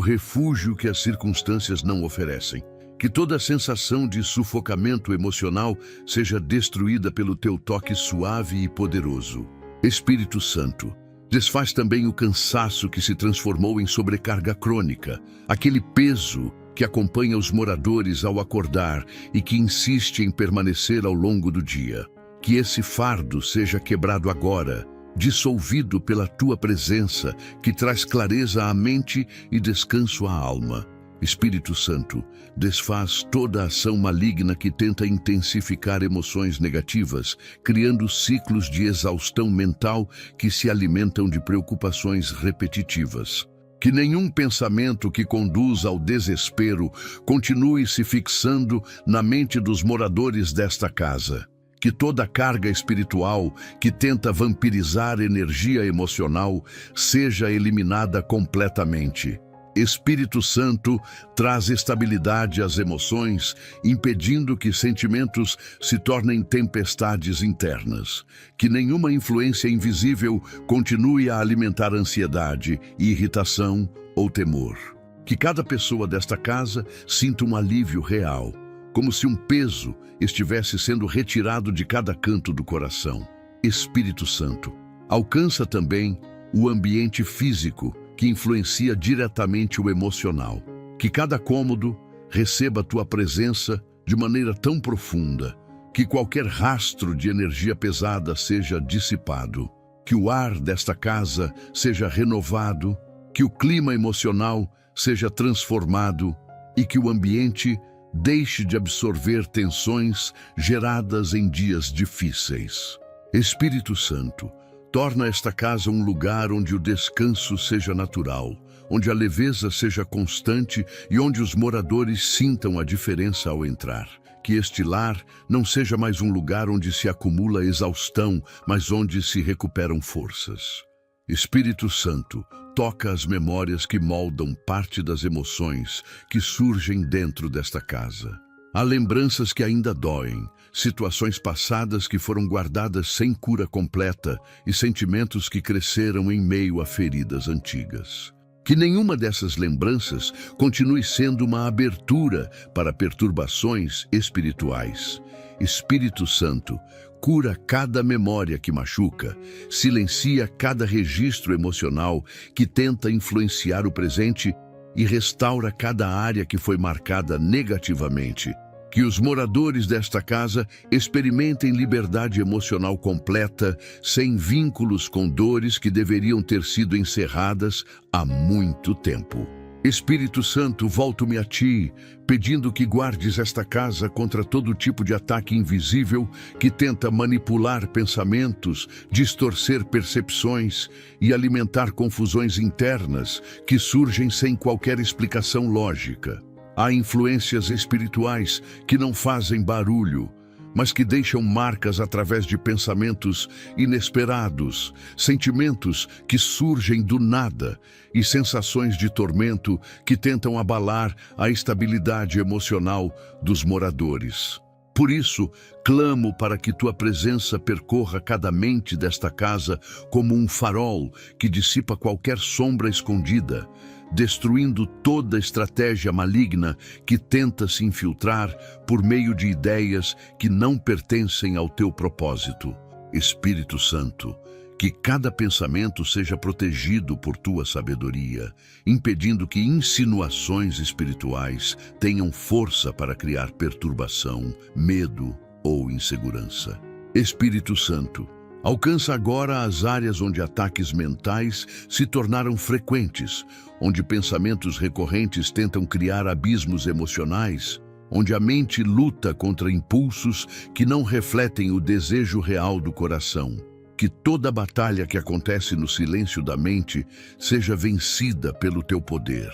refúgio que as circunstâncias não oferecem. Que toda sensação de sufocamento emocional seja destruída pelo teu toque suave e poderoso. Espírito Santo, desfaz também o cansaço que se transformou em sobrecarga crônica, aquele peso que acompanha os moradores ao acordar e que insiste em permanecer ao longo do dia. Que esse fardo seja quebrado agora, dissolvido pela tua presença, que traz clareza à mente e descanso à alma. Espírito Santo, desfaz toda a ação maligna que tenta intensificar emoções negativas, criando ciclos de exaustão mental que se alimentam de preocupações repetitivas. Que nenhum pensamento que conduz ao desespero continue se fixando na mente dos moradores desta casa. Que toda carga espiritual que tenta vampirizar energia emocional seja eliminada completamente. Espírito Santo, traz estabilidade às emoções, impedindo que sentimentos se tornem tempestades internas. Que nenhuma influência invisível continue a alimentar ansiedade, irritação ou temor. Que cada pessoa desta casa sinta um alívio real, como se um peso estivesse sendo retirado de cada canto do coração. Espírito Santo, alcança também o ambiente físico, que influencia diretamente o emocional. Que cada cômodo, receba a tua presença de maneira tão profunda que qualquer rastro de energia pesada seja dissipado, que o ar desta casa seja renovado, que o clima emocional seja transformado e que o ambiente deixe de absorver tensões geradas em dias difíceis. Espírito Santo, torna esta casa um lugar onde o descanso seja natural, onde a leveza seja constante e onde os moradores sintam a diferença ao entrar. Que este lar não seja mais um lugar onde se acumula exaustão, mas onde se recuperam forças. Espírito Santo, toca as memórias que moldam parte das emoções que surgem dentro desta casa. Há lembranças que ainda doem, situações passadas que foram guardadas sem cura completa e sentimentos que cresceram em meio a feridas antigas. Que nenhuma dessas lembranças continue sendo uma abertura para perturbações espirituais. Espírito Santo, cura cada memória que machuca, silencia cada registro emocional que tenta influenciar o presente e restaura cada área que foi marcada negativamente. Que os moradores desta casa experimentem liberdade emocional completa, sem vínculos com dores que deveriam ter sido encerradas há muito tempo. Espírito Santo, volto-me a Ti, pedindo que guardes esta casa contra todo tipo de ataque invisível que tenta manipular pensamentos, distorcer percepções e alimentar confusões internas que surgem sem qualquer explicação lógica. Há influências espirituais que não fazem barulho, mas que deixam marcas através de pensamentos inesperados, sentimentos que surgem do nada e sensações de tormento que tentam abalar a estabilidade emocional dos moradores. Por isso, clamo para que Tua presença percorra cada mente desta casa como um farol que dissipa qualquer sombra escondida, destruindo toda estratégia maligna que tenta se infiltrar por meio de ideias que não pertencem ao Teu propósito. Espírito Santo, que cada pensamento seja protegido por Tua sabedoria, impedindo que insinuações espirituais tenham força para criar perturbação, medo ou insegurança. Espírito Santo, alcança agora as áreas onde ataques mentais se tornaram frequentes, onde pensamentos recorrentes tentam criar abismos emocionais, onde a mente luta contra impulsos que não refletem o desejo real do coração. Que toda batalha que acontece no silêncio da mente seja vencida pelo Teu poder.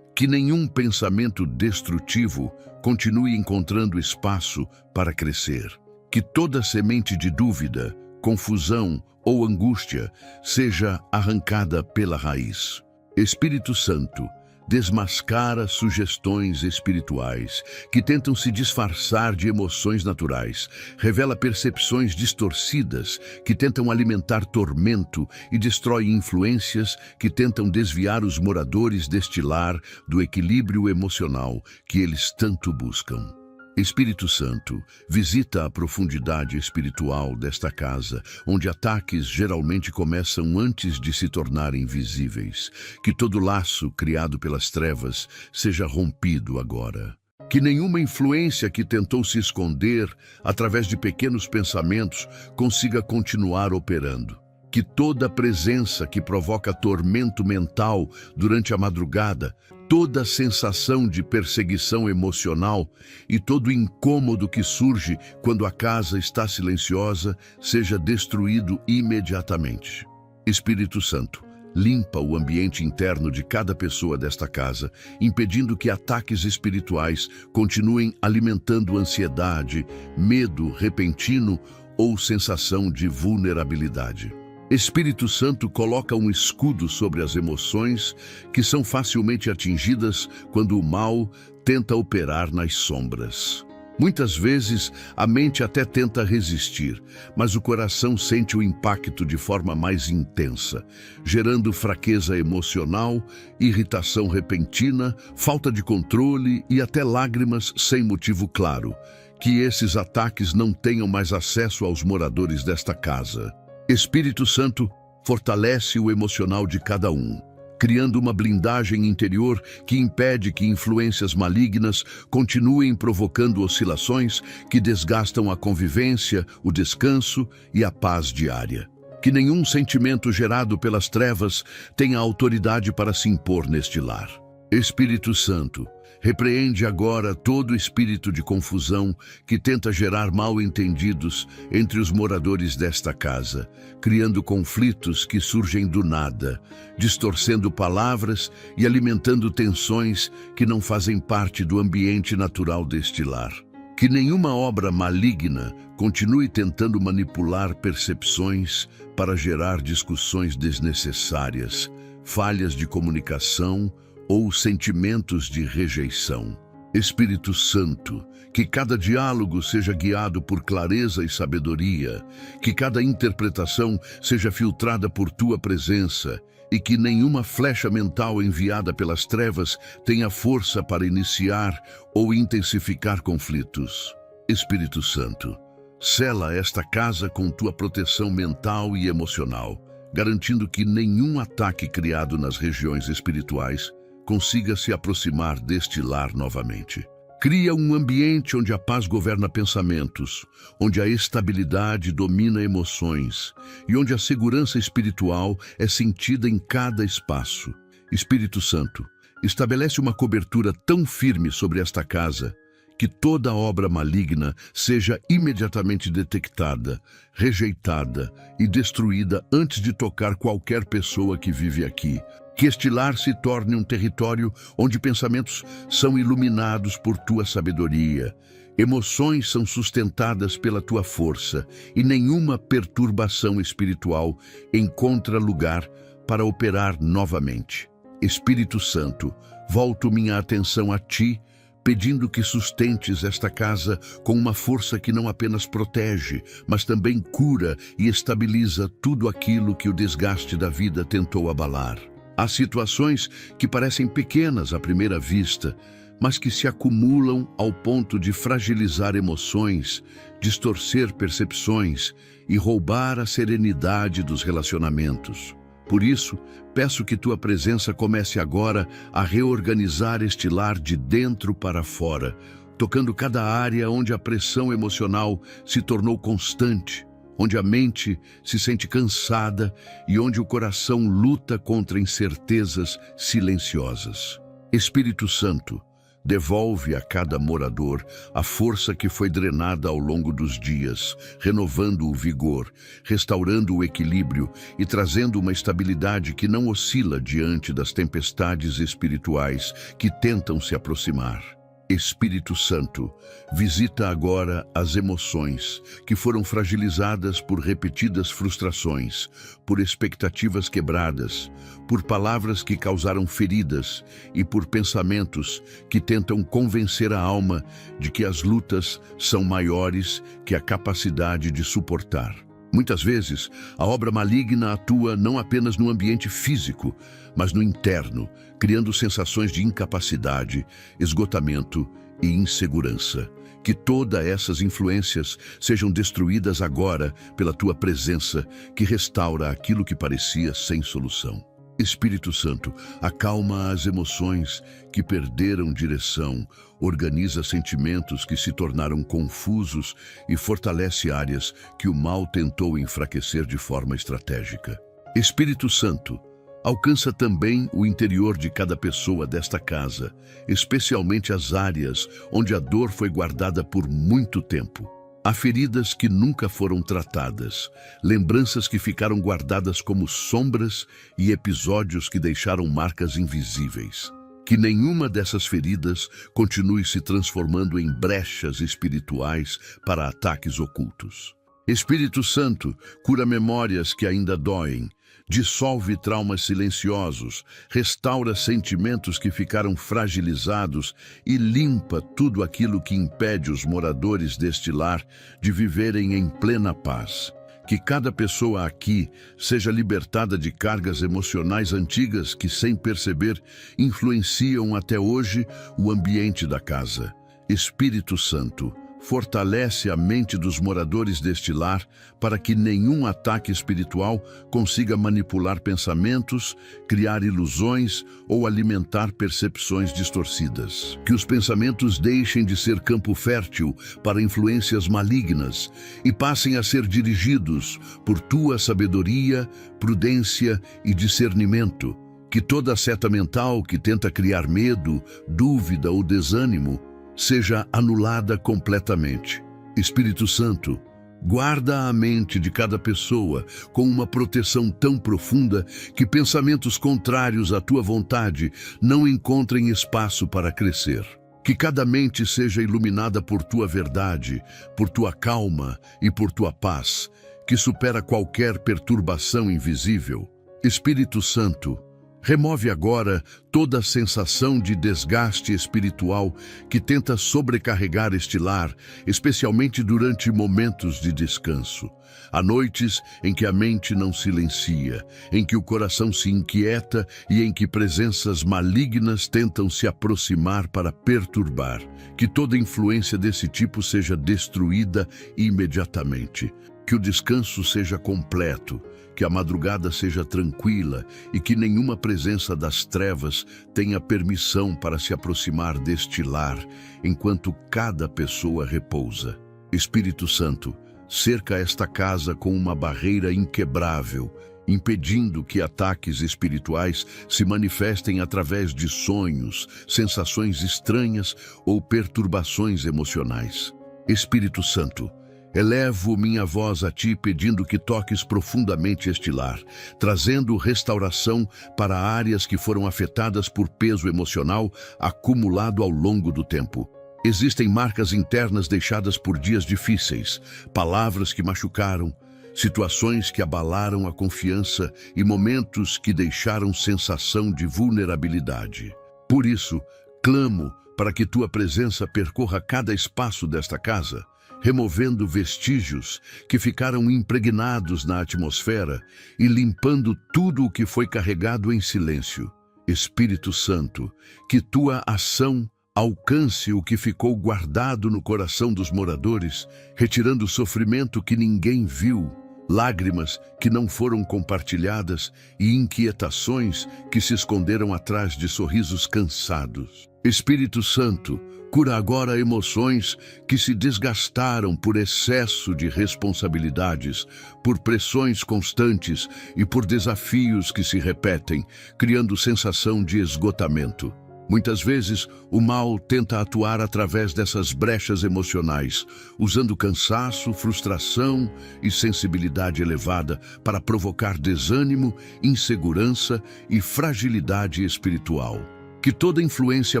Que nenhum pensamento destrutivo continue encontrando espaço para crescer. Que toda semente de dúvida, confusão ou angústia seja arrancada pela raiz. Espírito Santo, desmascara sugestões espirituais que tentam se disfarçar de emoções naturais, revela percepções distorcidas que tentam alimentar tormento e destrói influências que tentam desviar os moradores deste lar do equilíbrio emocional que eles tanto buscam. Espírito Santo, visita a profundidade espiritual desta casa, onde ataques geralmente começam antes de se tornarem visíveis. Que todo laço criado pelas trevas seja rompido agora. Que nenhuma influência que tentou se esconder através de pequenos pensamentos consiga continuar operando. Que toda presença que provoca tormento mental durante a madrugada, toda sensação de perseguição emocional e todo incômodo que surge quando a casa está silenciosa seja destruído imediatamente. Espírito Santo, limpa o ambiente interno de cada pessoa desta casa, impedindo que ataques espirituais continuem alimentando ansiedade, medo repentino ou sensação de vulnerabilidade. Espírito Santo, coloca um escudo sobre as emoções que são facilmente atingidas quando o mal tenta operar nas sombras. Muitas vezes a mente até tenta resistir, mas o coração sente o impacto de forma mais intensa, gerando fraqueza emocional, irritação repentina, falta de controle e até lágrimas sem motivo claro. Que esses ataques não tenham mais acesso aos moradores desta casa. Espírito Santo, fortalece o emocional de cada um. criando uma blindagem interior que impede que influências malignas continuem provocando oscilações que desgastam a convivência, o descanso e a paz diária. Que nenhum sentimento gerado pelas trevas tenha autoridade para se impor neste lar. Espírito Santo, repreende agora todo espírito de confusão que tenta gerar mal-entendidos entre os moradores desta casa, criando conflitos que surgem do nada, distorcendo palavras e alimentando tensões que não fazem parte do ambiente natural deste lar. Que nenhuma obra maligna continue tentando manipular percepções para gerar discussões desnecessárias, falhas de comunicação ou sentimentos de rejeição. Espírito Santo, que cada diálogo seja guiado por clareza e sabedoria, que cada interpretação seja filtrada por tua presença e que nenhuma flecha mental enviada pelas trevas tenha força para iniciar ou intensificar conflitos. Espírito Santo, sela esta casa com tua proteção mental e emocional, garantindo que nenhum ataque criado nas regiões espirituais consiga se aproximar deste lar novamente. Cria um ambiente onde a paz governa pensamentos, onde a estabilidade domina emoções e onde a segurança espiritual é sentida em cada espaço. Espírito Santo, estabelece uma cobertura tão firme sobre esta casa que toda obra maligna seja imediatamente detectada, rejeitada e destruída antes de tocar qualquer pessoa que vive aqui. Que este lar se torne um território onde pensamentos são iluminados por tua sabedoria, emoções são sustentadas pela tua força e nenhuma perturbação espiritual encontra lugar para operar novamente. Espírito Santo, volto minha atenção a ti, pedindo que sustentes esta casa com uma força que não apenas protege, mas também cura e estabiliza tudo aquilo que o desgaste da vida tentou abalar. Há situações que parecem pequenas à primeira vista, mas que se acumulam ao ponto de fragilizar emoções, distorcer percepções e roubar a serenidade dos relacionamentos. Por isso, peço que tua presença comece agora a reorganizar este lar de dentro para fora, tocando cada área onde a pressão emocional se tornou constante, onde a mente se sente cansada e onde o coração luta contra incertezas silenciosas. Espírito Santo, devolve a cada morador a força que foi drenada ao longo dos dias, renovando o vigor, restaurando o equilíbrio e trazendo uma estabilidade que não oscila diante das tempestades espirituais que tentam se aproximar. Espírito Santo, visita agora as emoções que foram fragilizadas por repetidas frustrações, por expectativas quebradas, por palavras que causaram feridas e por pensamentos que tentam convencer a alma de que as lutas são maiores que a capacidade de suportar. Muitas vezes, a obra maligna atua não apenas no ambiente físico, mas no interno, criando sensações de incapacidade, esgotamento e insegurança. Que todas essas influências sejam destruídas agora pela tua presença, que restaura aquilo que parecia sem solução. Espírito Santo, acalma as emoções que perderam direção, organiza sentimentos que se tornaram confusos e fortalece áreas que o mal tentou enfraquecer de forma estratégica. Espírito Santo, alcança também o interior de cada pessoa desta casa, especialmente as áreas onde a dor foi guardada por muito tempo. Há feridas que nunca foram tratadas, lembranças que ficaram guardadas como sombras e episódios que deixaram marcas invisíveis. Que nenhuma dessas feridas continue se transformando em brechas espirituais para ataques ocultos. Espírito Santo, cura memórias que ainda doem, dissolve traumas silenciosos, restaura sentimentos que ficaram fragilizados e limpa tudo aquilo que impede os moradores deste lar de viverem em plena paz. Que cada pessoa aqui seja libertada de cargas emocionais antigas que, sem perceber, influenciam até hoje o ambiente da casa. Espírito Santo, fortalece a mente dos moradores deste lar para que nenhum ataque espiritual consiga manipular pensamentos, criar ilusões ou alimentar percepções distorcidas. Que os pensamentos deixem de ser campo fértil para influências malignas e passem a ser dirigidos por tua sabedoria, prudência e discernimento. Que toda seta mental que tenta criar medo, dúvida ou desânimo seja anulada completamente. Espírito Santo, guarda a mente de cada pessoa com uma proteção tão profunda que pensamentos contrários à tua vontade não encontrem espaço para crescer. Que cada mente seja iluminada por tua verdade, por tua calma e por tua paz, que supera qualquer perturbação invisível. Espírito Santo, remove agora toda a sensação de desgaste espiritual que tenta sobrecarregar este lar, especialmente durante momentos de descanso. Há noites em que a mente não silencia, em que o coração se inquieta e em que presenças malignas tentam se aproximar para perturbar. Que toda influência desse tipo seja destruída imediatamente. Que o descanso seja completo, que a madrugada seja tranquila e que nenhuma presença das trevas tenha permissão para se aproximar deste lar, enquanto cada pessoa repousa. Espírito Santo, cerca esta casa com uma barreira inquebrável, impedindo que ataques espirituais se manifestem através de sonhos, sensações estranhas ou perturbações emocionais. Espírito Santo, elevo minha voz a ti pedindo que toques profundamente este lar, trazendo restauração para áreas que foram afetadas por peso emocional acumulado ao longo do tempo. Existem marcas internas deixadas por dias difíceis, palavras que machucaram, situações que abalaram a confiança e momentos que deixaram sensação de vulnerabilidade. Por isso, clamo para que tua presença percorra cada espaço desta casa, removendo vestígios que ficaram impregnados na atmosfera e limpando tudo o que foi carregado em silêncio. Espírito Santo, que tua ação alcance o que ficou guardado no coração dos moradores, retirando o sofrimento que ninguém viu, lágrimas que não foram compartilhadas e inquietações que se esconderam atrás de sorrisos cansados. Espírito Santo, cura agora emoções que se desgastaram por excesso de responsabilidades, por pressões constantes e por desafios que se repetem, criando sensação de esgotamento. Muitas vezes, o mal tenta atuar através dessas brechas emocionais, usando cansaço, frustração e sensibilidade elevada para provocar desânimo, insegurança e fragilidade espiritual. Que toda influência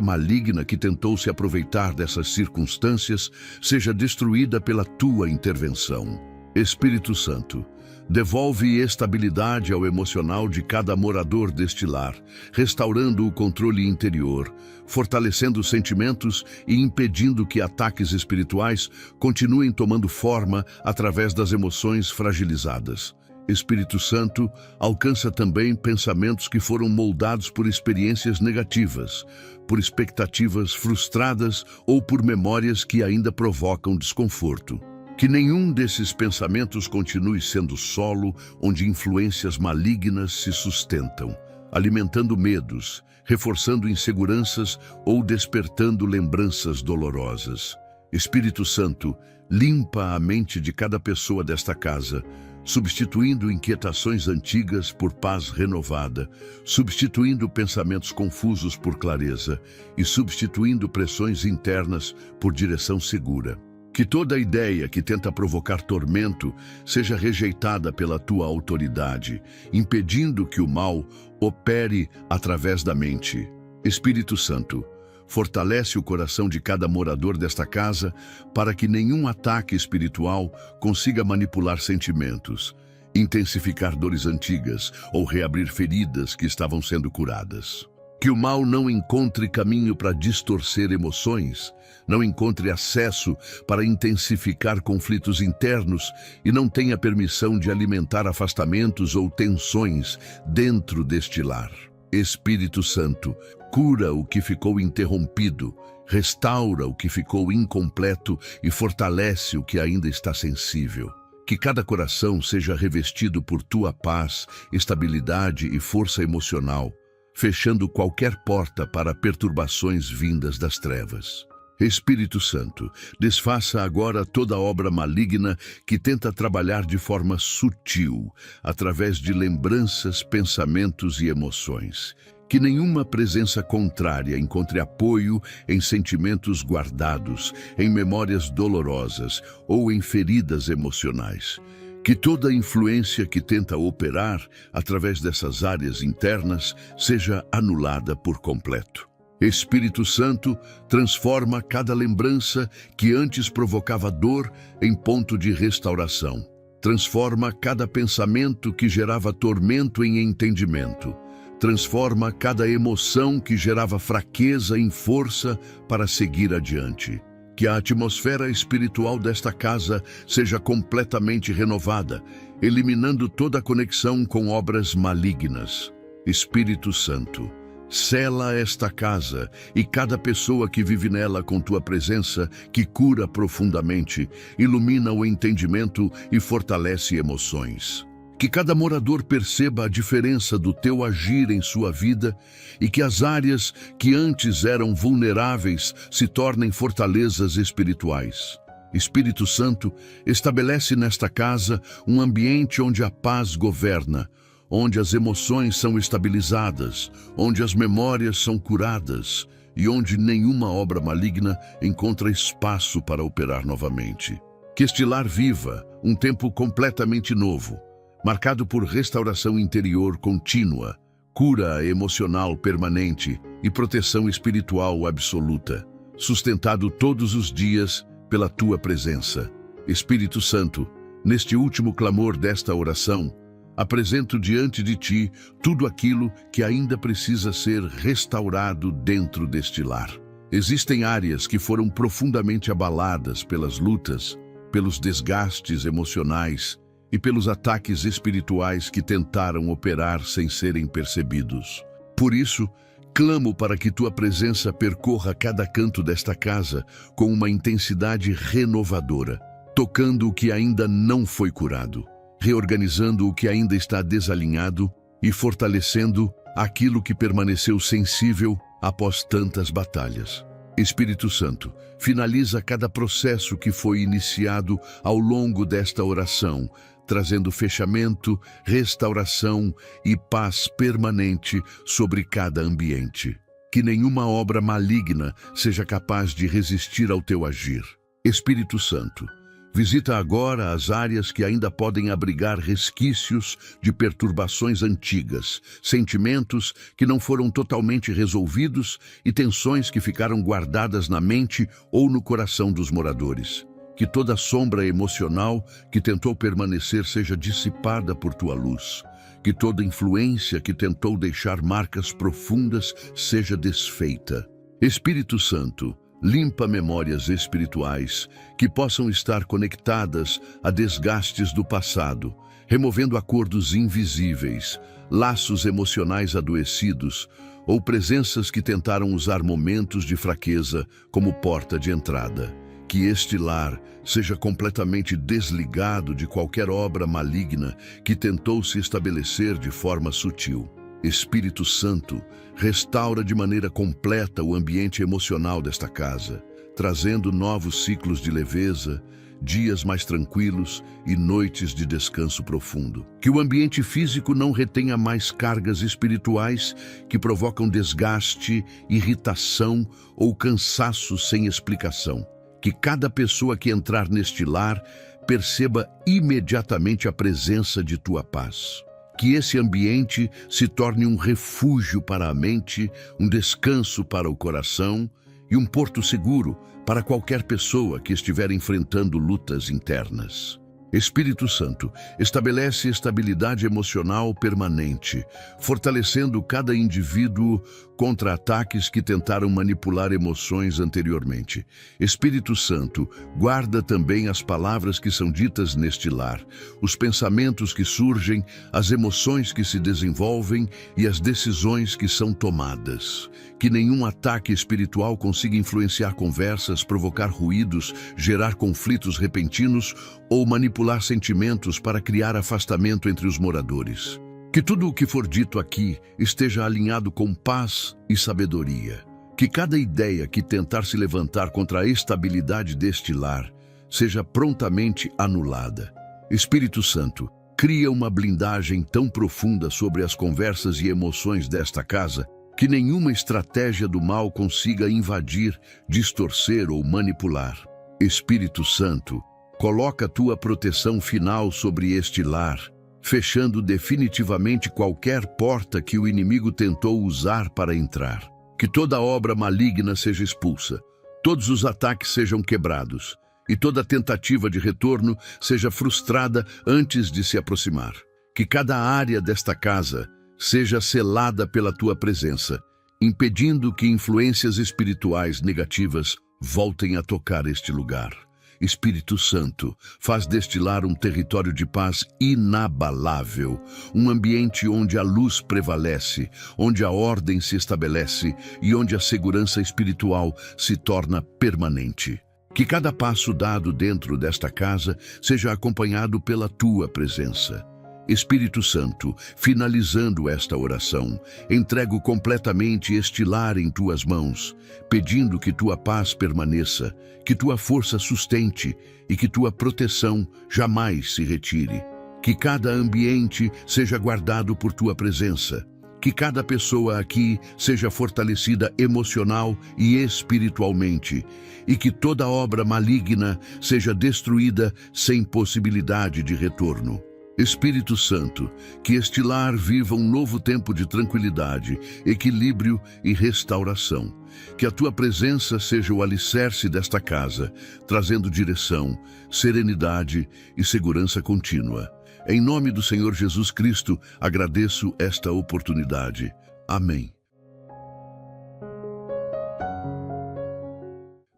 maligna que tentou se aproveitar dessas circunstâncias seja destruída pela tua intervenção. Espírito Santo, devolve estabilidade ao emocional de cada morador deste lar, restaurando o controle interior, fortalecendo os sentimentos e impedindo que ataques espirituais continuem tomando forma através das emoções fragilizadas. Espírito Santo, alcança também pensamentos que foram moldados por experiências negativas, por expectativas frustradas ou por memórias que ainda provocam desconforto. Que nenhum desses pensamentos continue sendo solo onde influências malignas se sustentam, alimentando medos, reforçando inseguranças ou despertando lembranças dolorosas. Espírito Santo, limpa a mente de cada pessoa desta casa, substituindo inquietações antigas por paz renovada, substituindo pensamentos confusos por clareza e substituindo pressões internas por direção segura. Que toda ideia que tenta provocar tormento seja rejeitada pela tua autoridade, impedindo que o mal opere através da mente. Espírito Santo, fortalece o coração de cada morador desta casa para que nenhum ataque espiritual consiga manipular sentimentos, intensificar dores antigas ou reabrir feridas que estavam sendo curadas. Que o mal não encontre caminho para distorcer emoções, não encontre acesso para intensificar conflitos internos e não tenha permissão de alimentar afastamentos ou tensões dentro deste lar. Espírito Santo, cura o que ficou interrompido, Restaura o que ficou incompleto e fortalece o que ainda está sensível. Que cada coração seja revestido por tua paz, estabilidade e força emocional, fechando qualquer porta para perturbações vindas das trevas. Espírito Santo, desfaça agora toda obra maligna que tenta trabalhar de forma sutil, através de lembranças, pensamentos e emoções. Que nenhuma presença contrária encontre apoio em sentimentos guardados, em memórias dolorosas ou em feridas emocionais. Que toda influência que tenta operar através dessas áreas internas seja anulada por completo. Espírito Santo, transforma cada lembrança que antes provocava dor em ponto de restauração. Transforma cada pensamento que gerava tormento em entendimento. Transforma cada emoção que gerava fraqueza em força para seguir adiante. Que a atmosfera espiritual desta casa seja completamente renovada, eliminando toda conexão com obras malignas. Espírito Santo, sela esta casa e cada pessoa que vive nela com tua presença, que cura profundamente, ilumina o entendimento e fortalece emoções. Que cada morador perceba a diferença do teu agir em sua vida e que as áreas que antes eram vulneráveis se tornem fortalezas espirituais. Espírito Santo, estabelece nesta casa um ambiente onde a paz governa, onde as emoções são estabilizadas, onde as memórias são curadas e onde nenhuma obra maligna encontra espaço para operar novamente. Que este lar viva um tempo completamente novo, marcado por restauração interior contínua, cura emocional permanente e proteção espiritual absoluta, sustentado todos os dias pela tua presença. Espírito Santo, neste último clamor desta oração, apresento diante de ti tudo aquilo que ainda precisa ser restaurado dentro deste lar. Existem áreas que foram profundamente abaladas pelas lutas, pelos desgastes emocionais e pelos ataques espirituais que tentaram operar sem serem percebidos. Por isso, clamo para que tua presença percorra cada canto desta casa com uma intensidade renovadora, tocando o que ainda não foi curado, reorganizando o que ainda está desalinhado e fortalecendo aquilo que permaneceu sensível após tantas batalhas. Espírito Santo, finaliza cada processo que foi iniciado ao longo desta oração, trazendo fechamento, restauração e paz permanente sobre cada ambiente. Que nenhuma obra maligna seja capaz de resistir ao teu agir. Espírito Santo, visita agora as áreas que ainda podem abrigar resquícios de perturbações antigas, sentimentos que não foram totalmente resolvidos e tensões que ficaram guardadas na mente ou no coração dos moradores. Que toda sombra emocional que tentou permanecer seja dissipada por tua luz. Que toda influência que tentou deixar marcas profundas seja desfeita. Espírito Santo, limpa memórias espirituais que possam estar conectadas a desgastes do passado, removendo acordos invisíveis, laços emocionais adoecidos ou presenças que tentaram usar momentos de fraqueza como porta de entrada. Que este lar seja completamente desligado de qualquer obra maligna que tentou se estabelecer de forma sutil. Espírito Santo, restaura de maneira completa o ambiente emocional desta casa, trazendo novos ciclos de leveza, dias mais tranquilos e noites de descanso profundo. Que o ambiente físico não retenha mais cargas espirituais que provocam desgaste, irritação ou cansaço sem explicação. Que cada pessoa que entrar neste lar perceba imediatamente a presença de tua paz. Que esse ambiente se torne um refúgio para a mente, um descanso para o coração e um porto seguro para qualquer pessoa que estiver enfrentando lutas internas. Espírito Santo, estabelece estabilidade emocional permanente, fortalecendo cada indivíduo contra ataques que tentaram manipular emoções anteriormente. Espírito Santo, guarda também as palavras que são ditas neste lar, os pensamentos que surgem, as emoções que se desenvolvem e as decisões que são tomadas. Que nenhum ataque espiritual consiga influenciar conversas, provocar ruídos, gerar conflitos repentinos ou manipular sentimentos para criar afastamento entre os moradores. Que tudo o que for dito aqui esteja alinhado com paz e sabedoria. Que cada ideia que tentar se levantar contra a estabilidade deste lar seja prontamente anulada. Espírito Santo, cria uma blindagem tão profunda sobre as conversas e emoções desta casa que nenhuma estratégia do mal consiga invadir, distorcer ou manipular. Espírito Santo, coloca tua proteção final sobre este lar, fechando definitivamente qualquer porta que o inimigo tentou usar para entrar. Que toda obra maligna seja expulsa, todos os ataques sejam quebrados e toda tentativa de retorno seja frustrada antes de se aproximar. Que cada área desta casa seja selada pela tua presença, impedindo que influências espirituais negativas voltem a tocar este lugar. Espírito Santo, faz deste lar um território de paz inabalável, um ambiente onde a luz prevalece, onde a ordem se estabelece e onde a segurança espiritual se torna permanente. Que cada passo dado dentro desta casa seja acompanhado pela tua presença. Espírito Santo, finalizando esta oração, entrego completamente este lar em tuas mãos, pedindo que tua paz permaneça, que tua força sustente e que tua proteção jamais se retire. Que cada ambiente seja guardado por tua presença. Que cada pessoa aqui seja fortalecida emocional e espiritualmente, e que toda obra maligna seja destruída sem possibilidade de retorno. Espírito Santo, que este lar viva um novo tempo de tranquilidade, equilíbrio e restauração. Que a tua presença seja o alicerce desta casa, trazendo direção, serenidade e segurança contínua. Em nome do Senhor Jesus Cristo, agradeço esta oportunidade. Amém.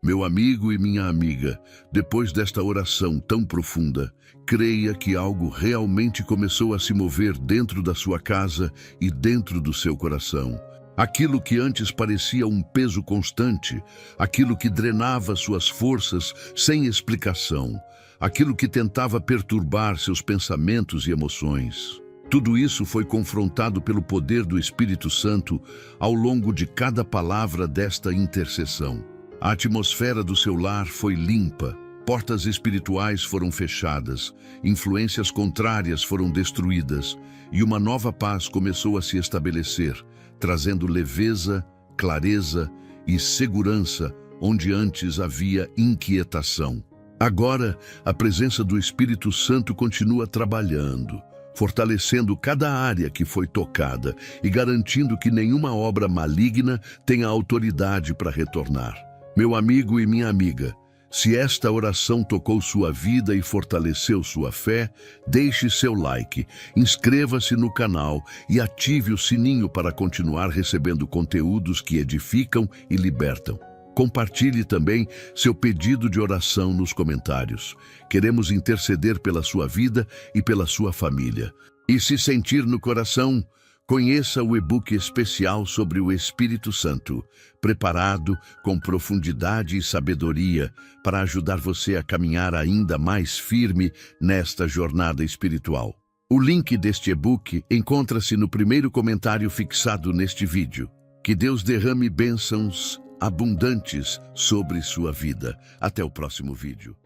Meu amigo e minha amiga, depois desta oração tão profunda, creia que algo realmente começou a se mover dentro da sua casa e dentro do seu coração. Aquilo que antes parecia um peso constante, aquilo que drenava suas forças sem explicação, aquilo que tentava perturbar seus pensamentos e emoções. Tudo isso foi confrontado pelo poder do Espírito Santo ao longo de cada palavra desta intercessão. A atmosfera do seu lar foi limpa, portas espirituais foram fechadas, influências contrárias foram destruídas e uma nova paz começou a se estabelecer, trazendo leveza, clareza e segurança onde antes havia inquietação. Agora, a presença do Espírito Santo continua trabalhando, fortalecendo cada área que foi tocada e garantindo que nenhuma obra maligna tenha autoridade para retornar. Meu amigo e minha amiga, se esta oração tocou sua vida e fortaleceu sua fé, deixe seu like, inscreva-se no canal e ative o sininho para continuar recebendo conteúdos que edificam e libertam. Compartilhe também seu pedido de oração nos comentários. Queremos interceder pela sua vida e pela sua família. E se sentir no coração, conheça o e-book especial sobre o Espírito Santo, preparado com profundidade e sabedoria para ajudar você a caminhar ainda mais firme nesta jornada espiritual. O link deste e-book encontra-se no primeiro comentário fixado neste vídeo. Que Deus derrame bênçãos abundantes sobre sua vida. Até o próximo vídeo.